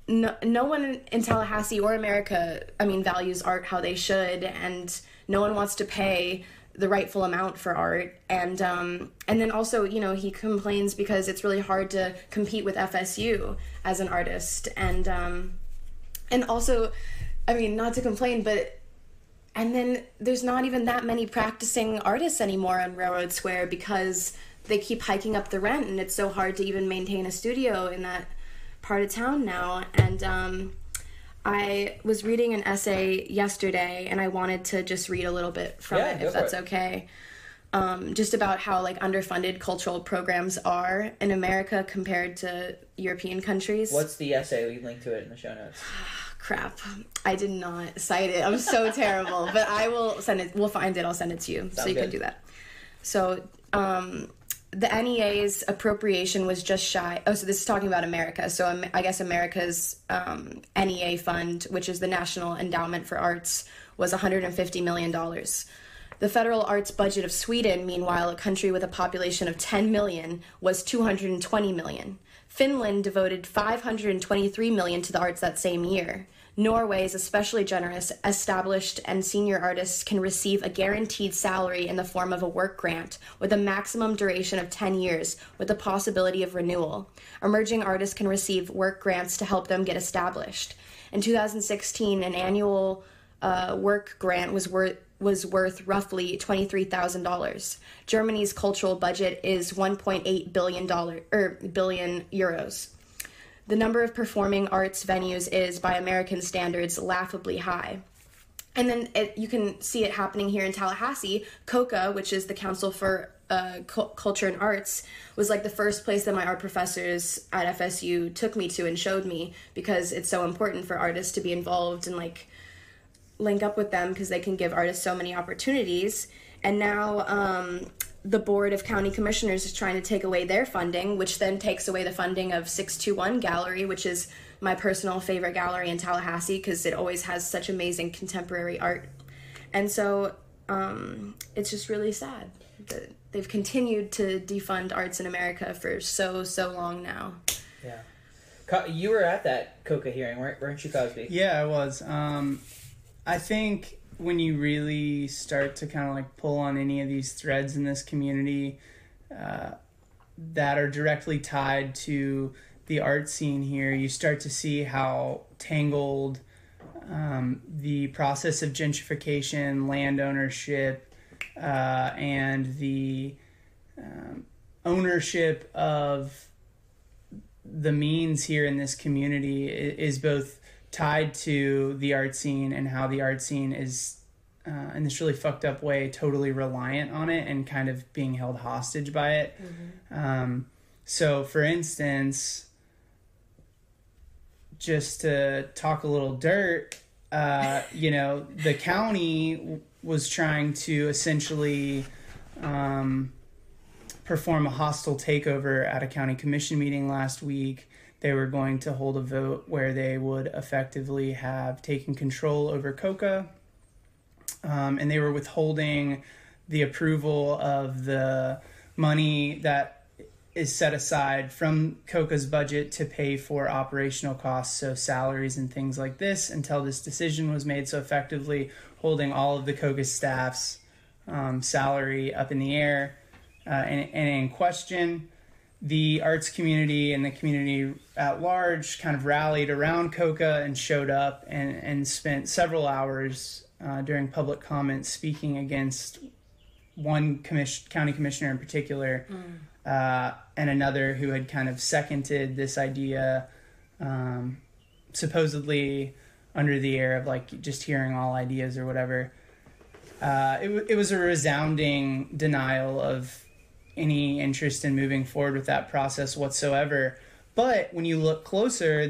no one in Tallahassee or America, values art how they should, and no one wants to pay the rightful amount for art. And then also, he complains because it's really hard to compete with FSU as an artist. And also, not to complain, but, and then there's not even that many practicing artists anymore on Railroad Square because they keep hiking up the rent, and it's so hard to even maintain a studio in that part of town now. And I was reading an essay yesterday, and I wanted to just read a little bit from it, if that's okay. Just about how, like, underfunded cultural programs are in America compared to European countries. What's the essay? We link to it in the show notes. Crap. I did not cite it. I'm so terrible. But I will send it. We'll find it. I'll send it to you. So you can do that. So, the NEA's appropriation was just shy. Oh, so this is talking about America. So I guess America's NEA fund, which is the National Endowment for Arts, was $150 million. The federal arts budget of Sweden, meanwhile, a country with a population of 10 million, was $220 million. Finland devoted $523 million to the arts that same year. Norway is especially generous. Established and senior artists can receive a guaranteed salary in the form of a work grant with a maximum duration of 10 years with the possibility of renewal. Emerging artists can receive work grants to help them get established. In 2016, an annual work grant was worth roughly $23,000. Germany's cultural budget is $1.8 billion euros. The number of performing arts venues is, by American standards, laughably high. And then you can see it happening here in Tallahassee. COCA, which is the Council for Culture and Arts, was like the first place that my art professors at FSU took me to and showed me, because it's so important for artists to be involved and, like, link up with them, because they can give artists so many opportunities. And now the Board of County Commissioners is trying to take away their funding, which then takes away the funding of 621 Gallery, which is my personal favorite gallery in Tallahassee, because it always has such amazing contemporary art. And so it's just really sad that they've continued to defund arts in America for so long now. Yeah. You were at that COCA hearing, weren't you, Cosby? Yeah, I was. I think when you really start to kind of like pull on any of these threads in this community that are directly tied to the art scene here, you start to see how tangled the process of gentrification, land ownership, and the ownership of the means here in this community is both tied to the art scene, and how the art scene is in this really fucked up way totally reliant on it and kind of being held hostage by it. So for instance, just to talk a little dirt, the county was trying to essentially perform a hostile takeover at a county commission meeting last week. They were going to hold a vote where they would effectively have taken control over COCA, and they were withholding the approval of the money that is set aside from COCA's budget to pay for operational costs, so salaries and things like this, until this decision was made. So effectively holding all of the COCA staff's salary up in the air and in question. The arts community and the community at large kind of rallied around COCA and showed up and spent several hours during public comment speaking against one county commissioner in particular, and another who had kind of seconded this idea, supposedly under the air of like just hearing all ideas or whatever. It was a resounding denial of any interest in moving forward with that process whatsoever. But when you look closer,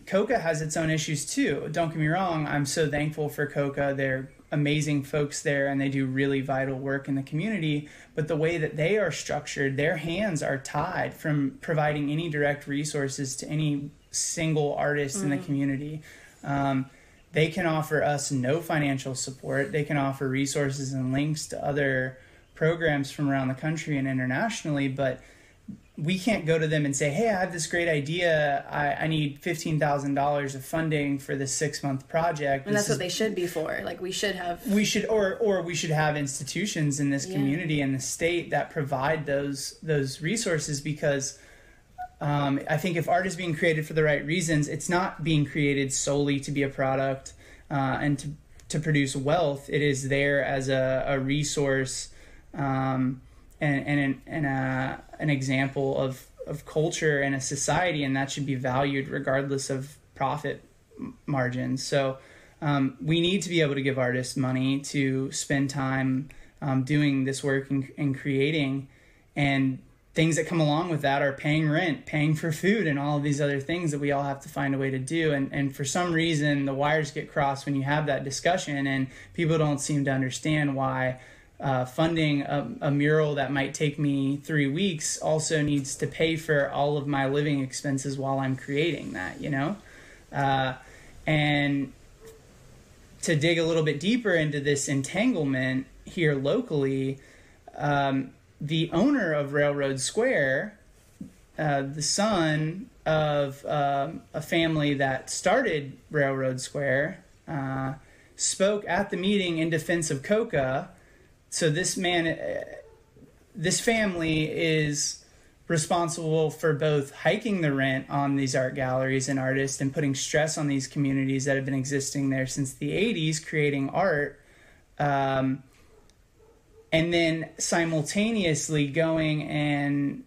COCA has its own issues too. Don't get me wrong, I'm so thankful for COCA. They're amazing folks there and they do really vital work in the community. But the way that they are structured, their hands are tied from providing any direct resources to any single artist in the community. They can offer us no financial support. They can offer resources and links to other programs from around the country and internationally, but we can't go to them and say, hey, I have this great idea. I need $15,000 of funding for this 6-month project. And that's what they should be for. Like we should have institutions in this community and the state that provide those resources, because I think if art is being created for the right reasons, it's not being created solely to be a product and to produce wealth. It is there as a resource and an example of culture and a society, and that should be valued regardless of profit margins. So we need to be able to give artists money to spend time doing this work and creating, and things that come along with that are paying rent, paying for food, and all of these other things that we all have to find a way to do. And for some reason, the wires get crossed when you have that discussion, and people don't seem to understand why funding a mural that might take me 3 weeks also needs to pay for all of my living expenses while I'm creating that, and to dig a little bit deeper into this entanglement here locally, the owner of Railroad Square, the son of a family that started Railroad Square, spoke at the meeting in defense of COCA. So this family is responsible for both hiking the rent on these art galleries and artists and putting stress on these communities that have been existing there since the 80s, creating art, and then simultaneously going and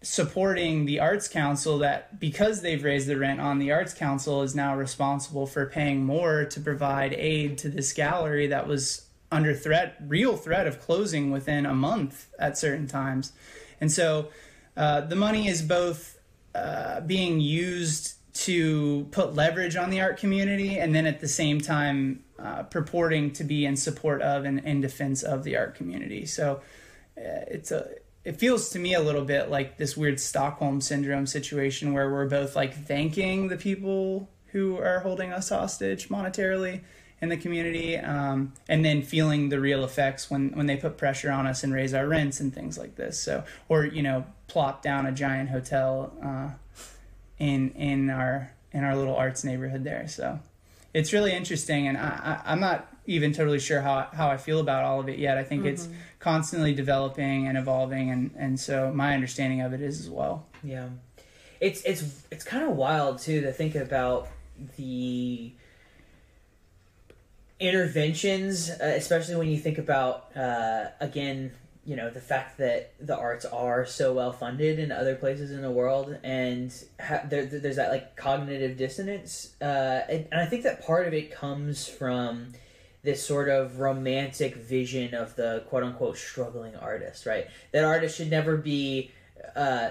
supporting the Arts Council that, because they've raised the rent on, the Arts Council is now responsible for paying more to provide aid to this gallery that was under real threat of closing within a month at certain times. And so the money is both being used to put leverage on the art community, and then at the same time purporting to be in support of and in defense of the art community. So it feels to me a little bit like this weird Stockholm syndrome situation where we're both like thanking the people who are holding us hostage monetarily in the community, and then feeling the real effects when they put pressure on us and raise our rents and things like this. So, or plop down a giant hotel in our little arts neighborhood there. So it's really interesting, and I'm not even totally sure how I feel about all of it yet. I think it's constantly developing and evolving, and so my understanding of it is as well. Yeah, it's kind of wild too to think about the interventions, especially when you think about again, you know, the fact that the arts are so well funded in other places in the world, and there's that like cognitive dissonance, and I think that part of it comes from this sort of romantic vision of the quote-unquote struggling artist, right? That artists should never be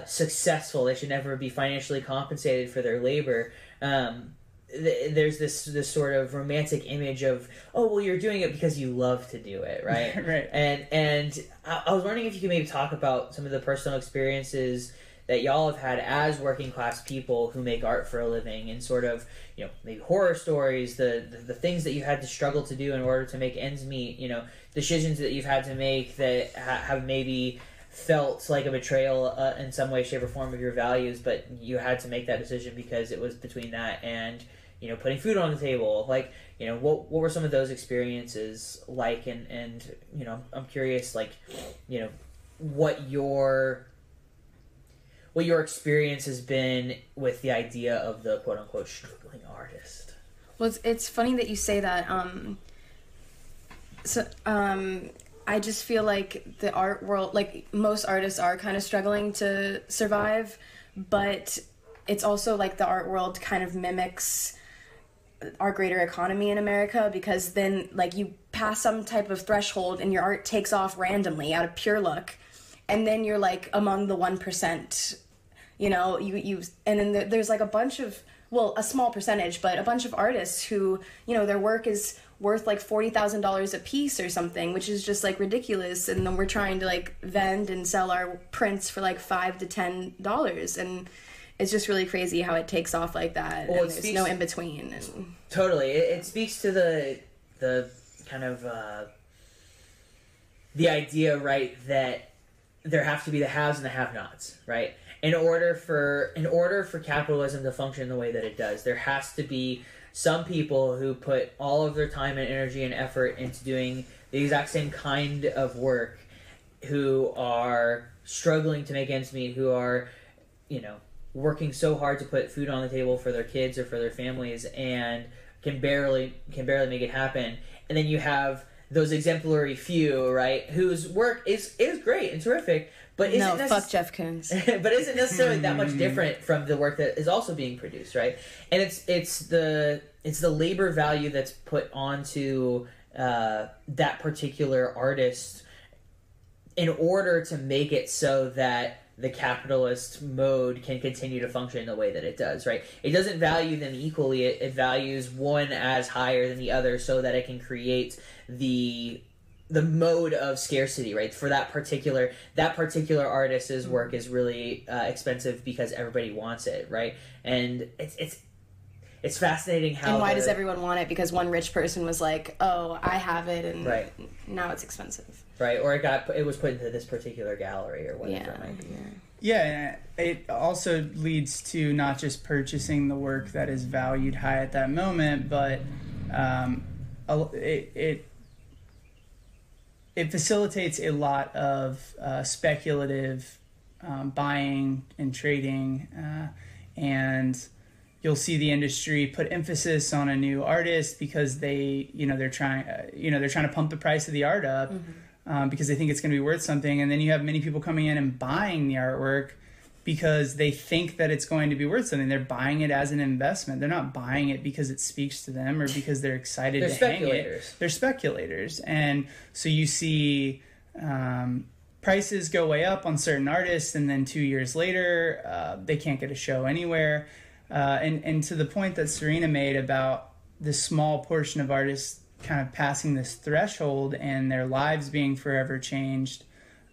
successful. They should never be financially compensated for their labor. There's this sort of romantic image of, oh, well, you're doing it because you love to do it, right? Right. And I was wondering if you could maybe talk about some of the personal experiences that y'all have had as working class people who make art for a living, and sort of, you know, maybe horror stories, the things that you had to struggle to do in order to make ends meet, you know, decisions that you've had to make that have maybe felt like a betrayal in some way, shape, or form of your values, but you had to make that decision because it was between that and, you know, putting food on the table. Like, you know, what were some of those experiences like, and you know, I'm curious, like, you know, what your experience has been with the idea of the quote-unquote struggling artist. Well, it's funny that you say that. I just feel like the art world, like most artists are kind of struggling to survive, but it's also like the art world kind of mimics our greater economy in America, because then like you pass some type of threshold and your art takes off randomly out of pure luck, and then you're like among the 1%. You know, you and then there's like a bunch of, well, a small percentage, but a bunch of artists who, you know, their work is worth like $40,000 a piece or something, which is just like ridiculous. And then we're trying to like vend and sell our prints for like $5 to $10, and it's just really crazy how it takes off like that. Well, and there's no in between. And totally, it speaks to the kind of the idea, right, that there have to be the haves and the have-nots, right? In order for capitalism to function the way that it does, there has to be some people who put all of their time and energy and effort into doing the exact same kind of work, who are struggling to make ends meet, who are, you know, working so hard to put food on the table for their kids or for their families, and can barely make it happen. And then you have those exemplary few, right, whose work is great and terrific, but fuck Jeff Koons. But isn't necessarily that much different from the work that is also being produced, right? And it's the labor value that's put onto that particular artist in order to make it so that the capitalist mode can continue to function the way that it does, right? It doesn't value them equally. It values one as higher than the other so that it can create the mode of scarcity, right? For that particular artist's work is really expensive because everybody wants it, right? And it's fascinating how. And why does everyone want it? Because one rich person was like, "Oh, I have it," and right. Now it's expensive. Right, or it was put into this particular gallery or whatever it might be. Yeah, it also leads to not just purchasing the work that is valued high at that moment, but it facilitates a lot of speculative buying and trading, and you'll see the industry put emphasis on a new artist because they're trying to pump the price of the art up. Mm-hmm. Because they think it's going to be worth something, and then you have many people coming in and buying the artwork because they think that it's going to be worth something. They're buying it as an investment. They're not buying it because it speaks to them or because they're excited to hang it. They're speculators. And so you see prices go way up on certain artists, and then 2 years later, they can't get a show anywhere. And to the point that Serena made about this small portion of artists kind of passing this threshold and their lives being forever changed.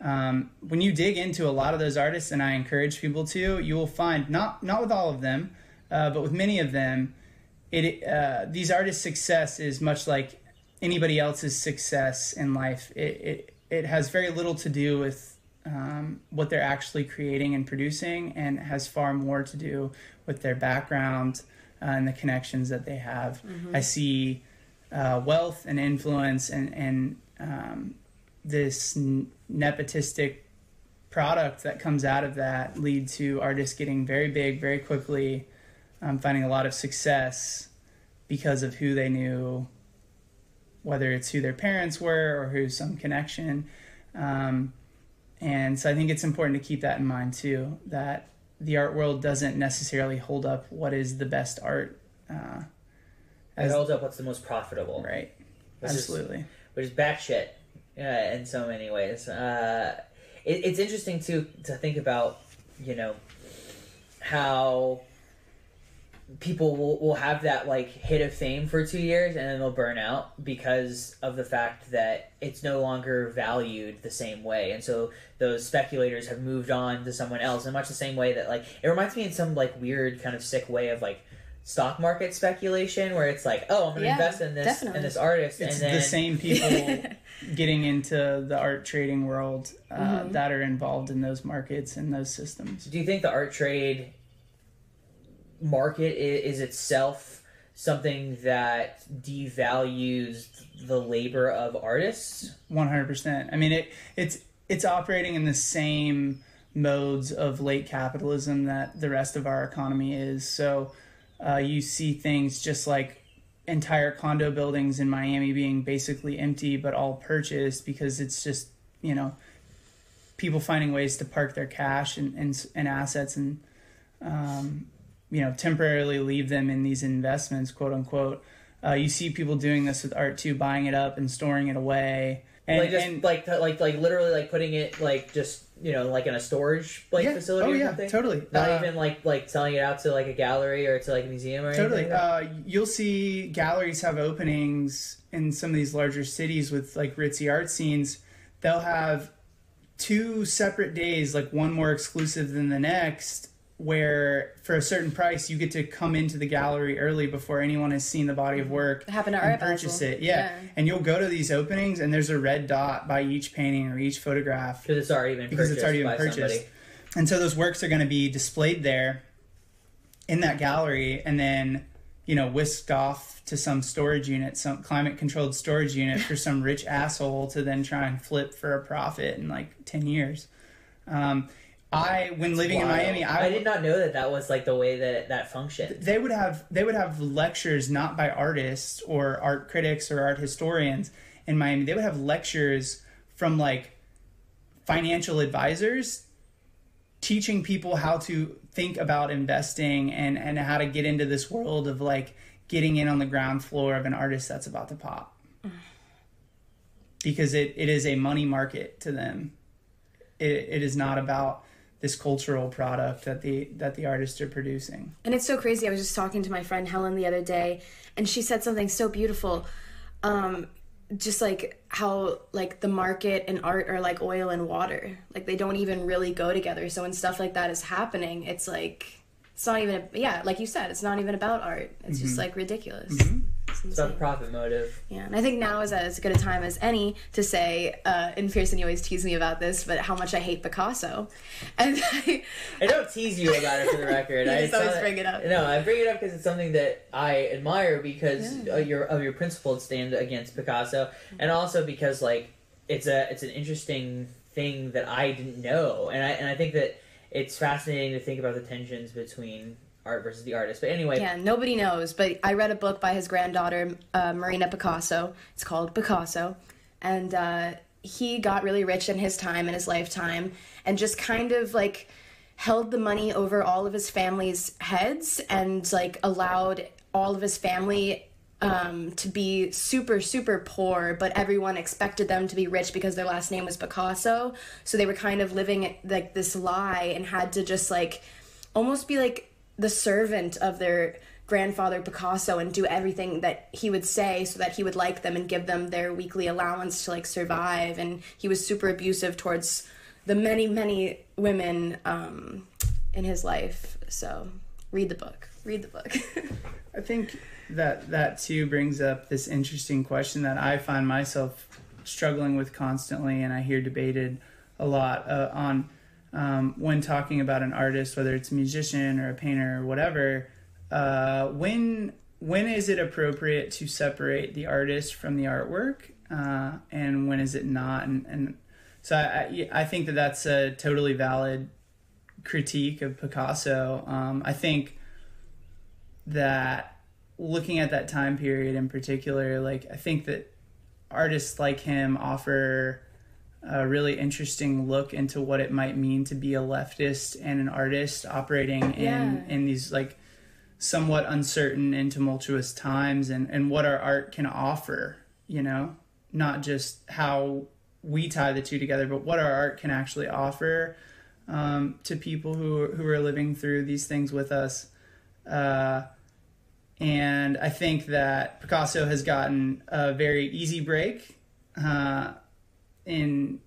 When you dig into a lot of those artists, and I encourage people to, you will find, not with all of them, but with many of them, these artists' success is much like anybody else's success in life. It has very little to do with what they're actually creating and producing, and has far more to do with their background and the connections that they have. I see wealth and influence and this nepotistic product that comes out of that lead to artists getting very big very quickly, finding a lot of success because of who they knew, whether it's who their parents were or who some connection. And so I think it's important to keep that in mind too, that the art world doesn't necessarily hold up what is the best art. It holds up what's the most profitable. Right. Absolutely. Which is batshit in so many ways. It's interesting to think about, how people will have that like hit of fame for 2 years and then they'll burn out because of the fact that it's no longer valued the same way, and so those speculators have moved on to someone else in much the same way that, like, it reminds me in some like weird kind of sick way of like stock market speculation, where it's like, oh, I'm going to invest in this artist, it's and then the same people getting into the art trading world that are involved in those markets and those systems. Do you think the art trade market is itself something that devalues the labor of artists? 100%. I mean, it's operating in the same modes of late capitalism that the rest of our economy is. So you see things just like entire condo buildings in Miami being basically empty but all purchased because it's just, people finding ways to park their cash and assets and temporarily leave them in these investments, quote unquote. You see people doing this with art too, buying it up and storing it away, and like literally like putting it like just like in a storage facility or something. Totally. Not even like selling it out to like a gallery or to like a museum or anything. Totally. You'll see galleries have openings in some of these larger cities with like ritzy art scenes. They'll have 2 separate days, like one more exclusive than the next, where for a certain price you get to come into the gallery early before anyone has seen the body of work and purchase it. Yeah. And you'll go to these openings and there's a red dot by each painting or each photograph because it's already been purchased. Somebody. And so those works are going to be displayed there in that gallery and then whisked off to some storage unit, some climate controlled storage unit for some rich asshole to then try and flip for a profit in like 10 years. When living in Miami, I did not know that was like the way that functioned. They would have lectures not by artists or art critics or art historians in Miami. They would have lectures from like financial advisors teaching people how to think about investing and how to get into this world of like getting in on the ground floor of an artist that's about to pop. Because it is a money market to them. It is not about this cultural product that the artists are producing. And it's so crazy. I was just talking to my friend Helen the other day, and she said something so beautiful. Just like how like the market and art are like oil and water. Like they don't even really go together. So when stuff like that is happening, it's like, it's not even, like you said, it's not even about art. It's just like ridiculous. It's about the profit motive. Yeah, and I think now is as good a time as any to say, and Pearson, you always tease me about this, but how much I hate Picasso. And I don't tease you about it for the record. I just always bring it up. No, I bring it up because it's something that I admire because of your principled stand against Picasso, and also because like it's an interesting thing that I didn't know, and I think that it's fascinating to think about the tensions between art versus the artist. But anyway. Yeah, nobody knows. But I read a book by his granddaughter, Marina Picasso. It's called Picasso. And he got really rich in his time, in his lifetime, and just kind of like held the money over all of his family's heads and like allowed all of his family to be super, super poor, but everyone expected them to be rich because their last name was Picasso. So they were kind of living like this lie and had to just like almost be like the servant of their grandfather Picasso and do everything that he would say so that he would like them and give them their weekly allowance to like survive. And he was super abusive towards the many, many women in his life. So read the book. I think that too brings up this interesting question that I find myself struggling with constantly, and I hear debated a lot on when talking about an artist, whether it's a musician or a painter or whatever. When is it appropriate to separate the artist from the artwork, and when is it not? And so I think that that's a totally valid critique of Picasso. I think that looking at that time period in particular, like, I think that artists like him offer a really interesting look into what it might mean to be a leftist and an artist operating in these like somewhat uncertain and tumultuous times, and what our art can offer, you know, not just how we tie the two together, but what our art can actually offer to people who are living through these things with us. And I think that Picasso has gotten a very easy break in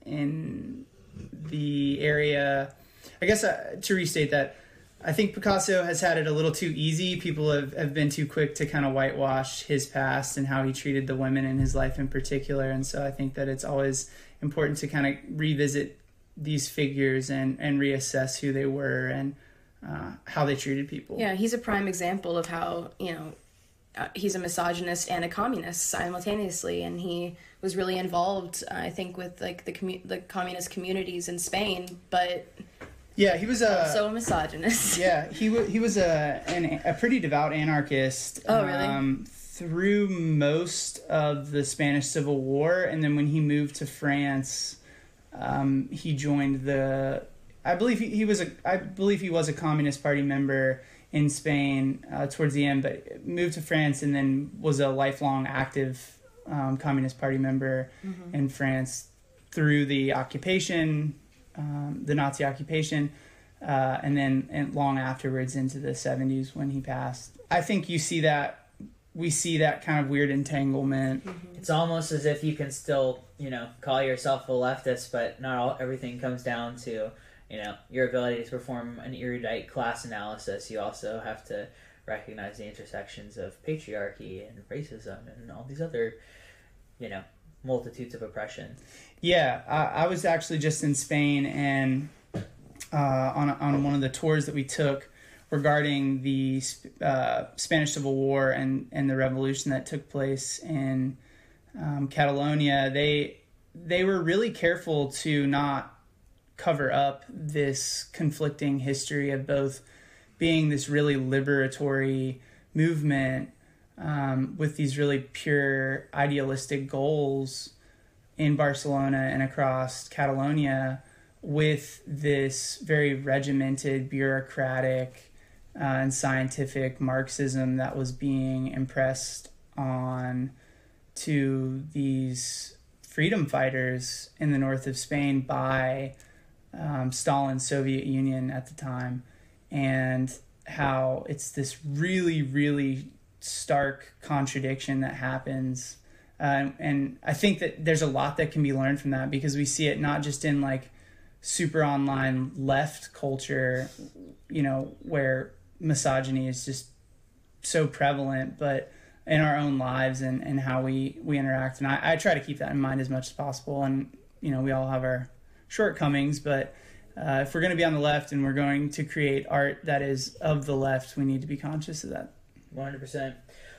the area. I guess to restate that, I think Picasso has had it a little too easy. People have been too quick to kind of whitewash his past and how he treated the women in his life in particular. And so I think that it's always important to kind of revisit these figures and reassess who they were and how they treated people. Yeah, he's a prime example of how, you know, he's a misogynist and a communist simultaneously, and he was really involved, I think, with like the communist communities in Spain, but yeah, he was also a misogynist. Yeah, he was a pretty devout anarchist. Oh, really? Through most of the Spanish Civil War, and then when he moved to France, he joined I believe he was a Communist Party member in Spain towards the end, but moved to France and then was a lifelong active Communist Party member in France through the occupation, the Nazi occupation, and then long afterwards into the 70s when he passed. I think we see that kind of weird entanglement. It's almost as if you can still, you know, call yourself a leftist, but not everything comes down to, you know, your ability to perform an erudite class analysis. You also have to recognize the intersections of patriarchy and racism and all these other, you know, multitudes of oppression. Yeah, I was actually just in Spain and on one of the tours that we took regarding the Spanish Civil War and the revolution that took place in Catalonia. They were really careful to not cover up this conflicting history of both being this really liberatory movement with these really pure idealistic goals in Barcelona and across Catalonia, with this very regimented, bureaucratic, and scientific Marxism that was being impressed on to these freedom fighters in the north of Spain by Stalin's Soviet Union at the time, and how it's this really, really stark contradiction that happens. And I think that there's a lot that can be learned from that, because we see it not just in like super online left culture, you know, where misogyny is just so prevalent, but in our own lives and how we interact. And I try to keep that in mind as much as possible. And, you know, we all have our shortcomings, but if we're going to be on the left and we're going to create art that is of the left, we need to be conscious of that. 100%.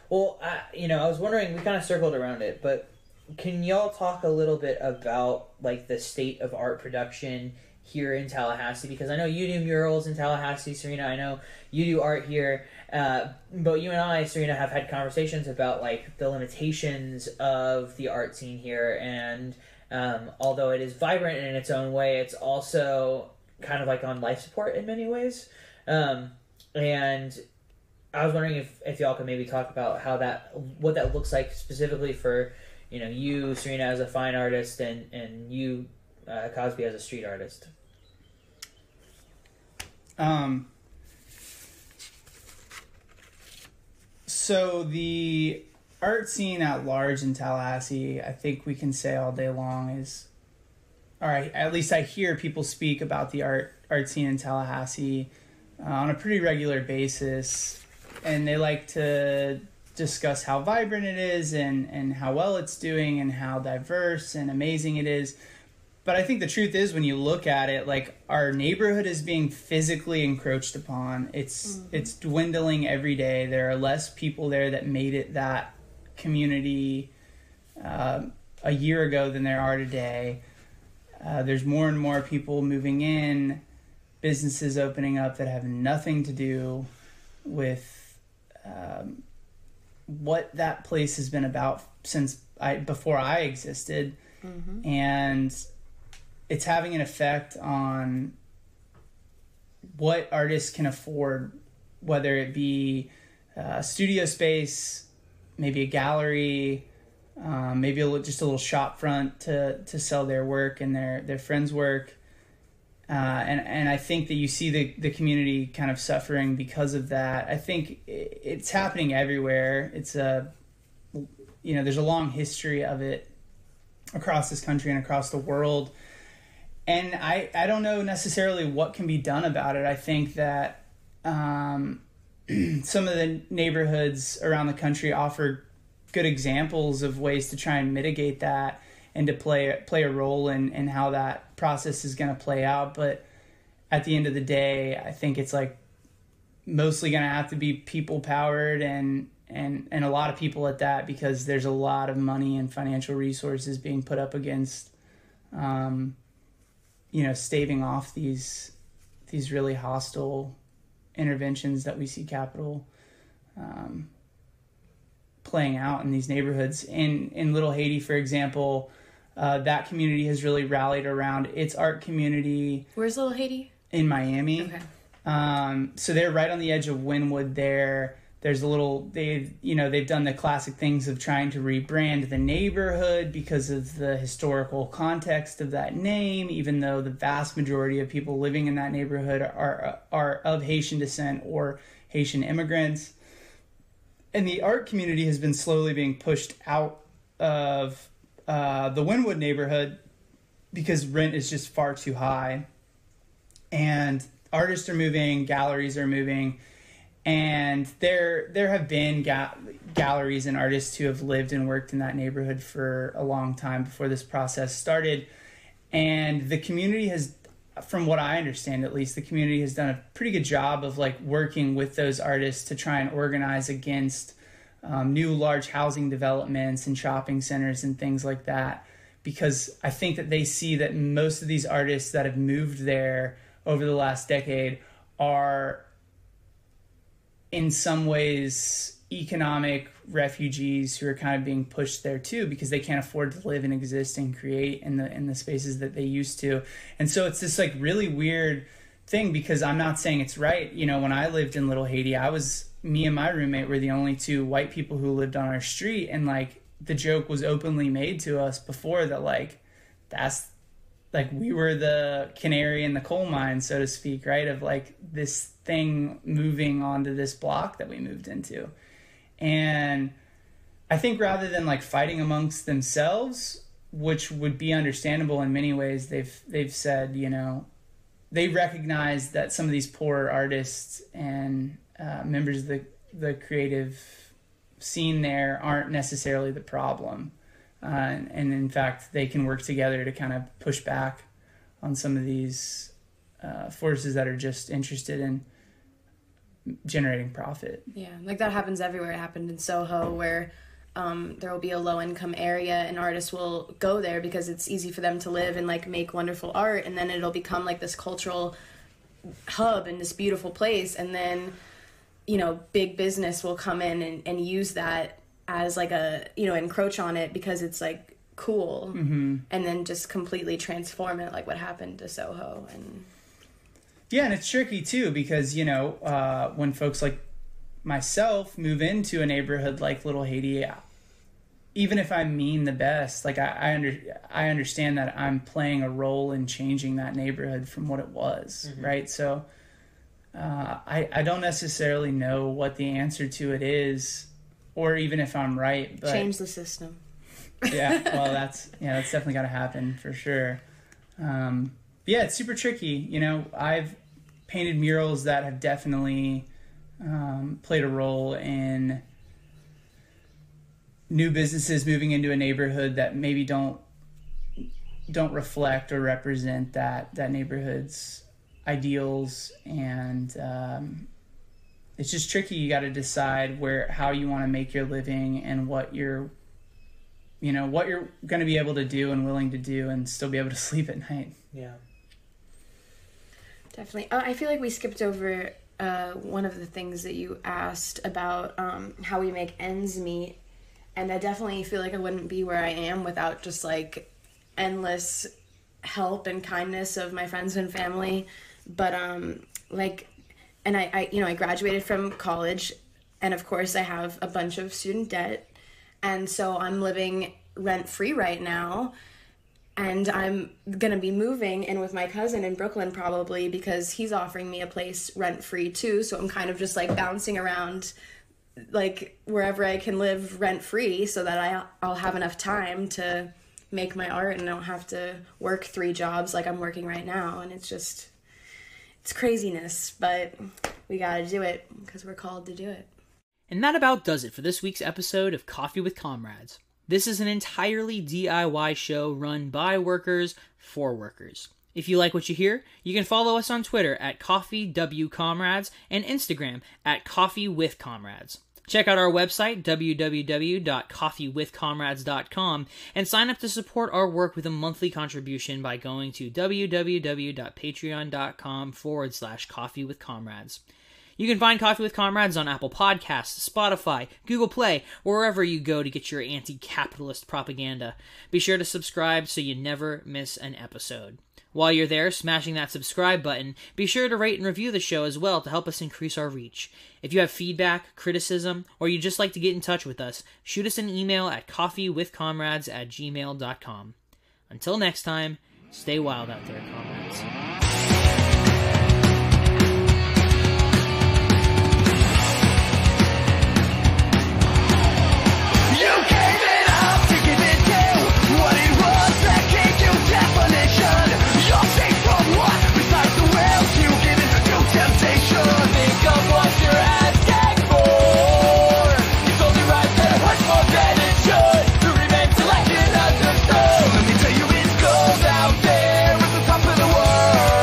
Well, I was wondering, we kind of circled around it, but can y'all talk a little bit about like the state of art production here in Tallahassee? Because I know you do murals in Tallahassee, Serena. I know you do art here, but you and I, Serena, have had conversations about like the limitations of the art scene here, and although it is vibrant in its own way, it's also kind of like on life support in many ways. And I was wondering if y'all could maybe talk about what that looks like specifically for, you know, you, Serena, as a fine artist, and you, Cosby, as a street artist. So the art scene at large in Tallahassee, I think we can say all day long is, all right, at least I hear people speak about the art scene in Tallahassee on a pretty regular basis, and they like to discuss how vibrant it is and how well it's doing and how diverse and amazing it is. But I think the truth is, when you look at it, like, our neighborhood is being physically encroached upon. It's dwindling every day. There are less people there that made it that community a year ago than there are today. There's more and more people moving in, businesses opening up that have nothing to do with what that place has been about since before I existed. And it's having an effect on what artists can afford, whether it be studio space, maybe a gallery, maybe just a little shop front to sell their work and their friends' work. And I think that you see the community kind of suffering because of that. I think it's happening everywhere. It's there's a long history of it across this country and across the world. And I don't know necessarily what can be done about it. I think that some of the neighborhoods around the country offer good examples of ways to try and mitigate that and to play a role in how that process is going to play out. But at the end of the day, I think it's like mostly going to have to be people powered and a lot of people at that, because there's a lot of money and financial resources being put up against staving off these really hostile interventions that we see capital playing out in these neighborhoods. In Little Haiti, for example, that community has really rallied around its art community. Where's Little Haiti? In Miami. Okay. So they're right on the edge of Wynwood there. There's they've done the classic things of trying to rebrand the neighborhood because of the historical context of that name, even though the vast majority of people living in that neighborhood are of Haitian descent or Haitian immigrants. And the art community has been slowly being pushed out of the Wynwood neighborhood because rent is just far too high. And artists are moving, galleries are moving. And there have been galleries and artists who have lived and worked in that neighborhood for a long time before this process started. And the community has, from what I understand at least, the community has done a pretty good job of like working with those artists to try and organize against new large housing developments and shopping centers and things like that. Because I think that they see that most of these artists that have moved there over the last decade are in some ways economic refugees who are kind of being pushed there too, because they can't afford to live and exist and create in the spaces that they used to. And so it's this like really weird thing, because I'm not saying it's right. When I lived in Little Haiti, me and my roommate were the only two white people who lived on our street. And like the joke was openly made to us before that, like, that's like we were the canary in the coal mine, so to speak, right? Of like this thing moving onto this block that we moved into. And I think rather than like fighting amongst themselves, which would be understandable in many ways, they've said, they recognize that some of these poor artists and members of the creative scene there aren't necessarily the problem. And in fact, they can work together to kind of push back on some of these forces that are just interested in generating profit. Yeah, like that happens everywhere. It happened in Soho, where there will be a low-income area and artists will go there because it's easy for them to live and like make wonderful art, and then it'll become like this cultural hub in this beautiful place, and then big business will come in and use that as like a encroach on it because it's like cool, and then just completely transform it, like what happened to Soho. And it's tricky too, because when folks like myself move into a neighborhood like Little Haiti, even if I mean the best, like I understand that I'm playing a role in changing that neighborhood from what it was, right? So I don't necessarily know what the answer to it is, or even if I'm right, but change the system. Yeah, well, that's definitely got to happen for sure. It's super tricky. I've painted murals that have definitely played a role in new businesses moving into a neighborhood that maybe don't don't reflect or represent that neighborhood's ideals, and it's just tricky. You got to decide how you want to make your living and what you're going to be able to do and willing to do and still be able to sleep at night. Yeah. Definitely. I feel like we skipped over one of the things that you asked about how we make ends meet. And I definitely feel like I wouldn't be where I am without just like endless help and kindness of my friends and family. But I graduated from college, and of course I have a bunch of student debt. And so I'm living rent-free right now, and I'm going to be moving in with my cousin in Brooklyn probably because he's offering me a place rent-free too. So I'm kind of just like bouncing around like wherever I can live rent-free so that I'll have enough time to make my art and I don't have to work 3 jobs like I'm working right now. And it's craziness, but we got to do it because we're called to do it. And that about does it for this week's episode of Coffee with Comrades. This is an entirely DIY show run by workers for workers. If you like what you hear, you can follow us on Twitter at CoffeeWComrades and Instagram at CoffeeWithComrades. Check out our website, www.coffeewithcomrades.com, and sign up to support our work with a monthly contribution by going to www.patreon.com/coffeewithcomrades. You can find Coffee with Comrades on Apple Podcasts, Spotify, Google Play, or wherever you go to get your anti-capitalist propaganda. Be sure to subscribe so you never miss an episode. While you're there, smashing that subscribe button, be sure to rate and review the show as well to help us increase our reach. If you have feedback, criticism, or you'd just like to get in touch with us, shoot us an email at coffeewithcomrades@gmail.com. Until next time, stay wild out there, comrades. Let me tell you, it's cold out there at the top of the world.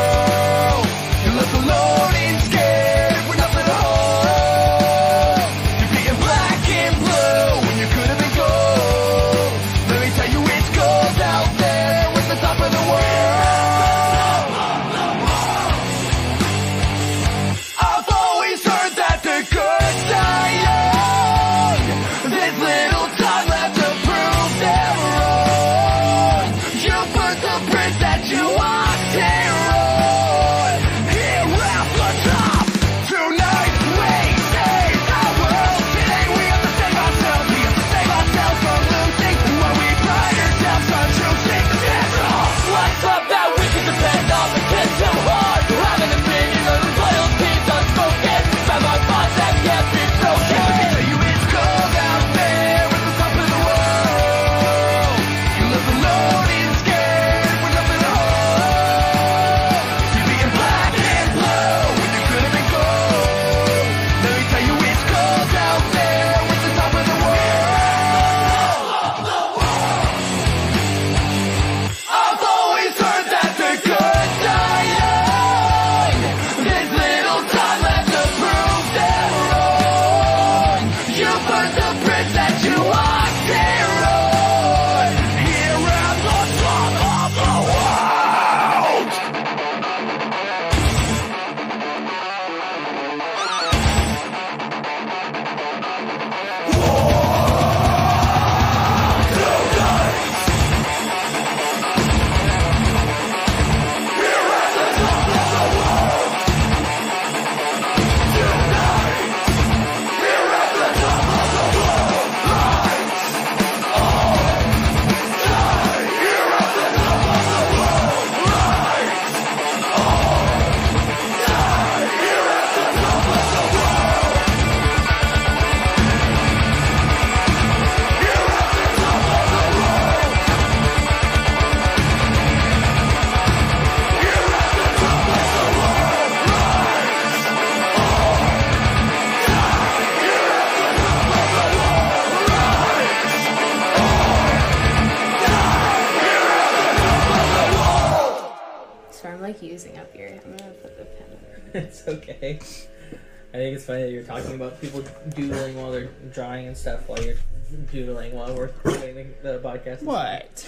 It's okay. I think it's funny that you're talking about people doodling while they're drawing and stuff while you're doodling while we're doing the podcast. What?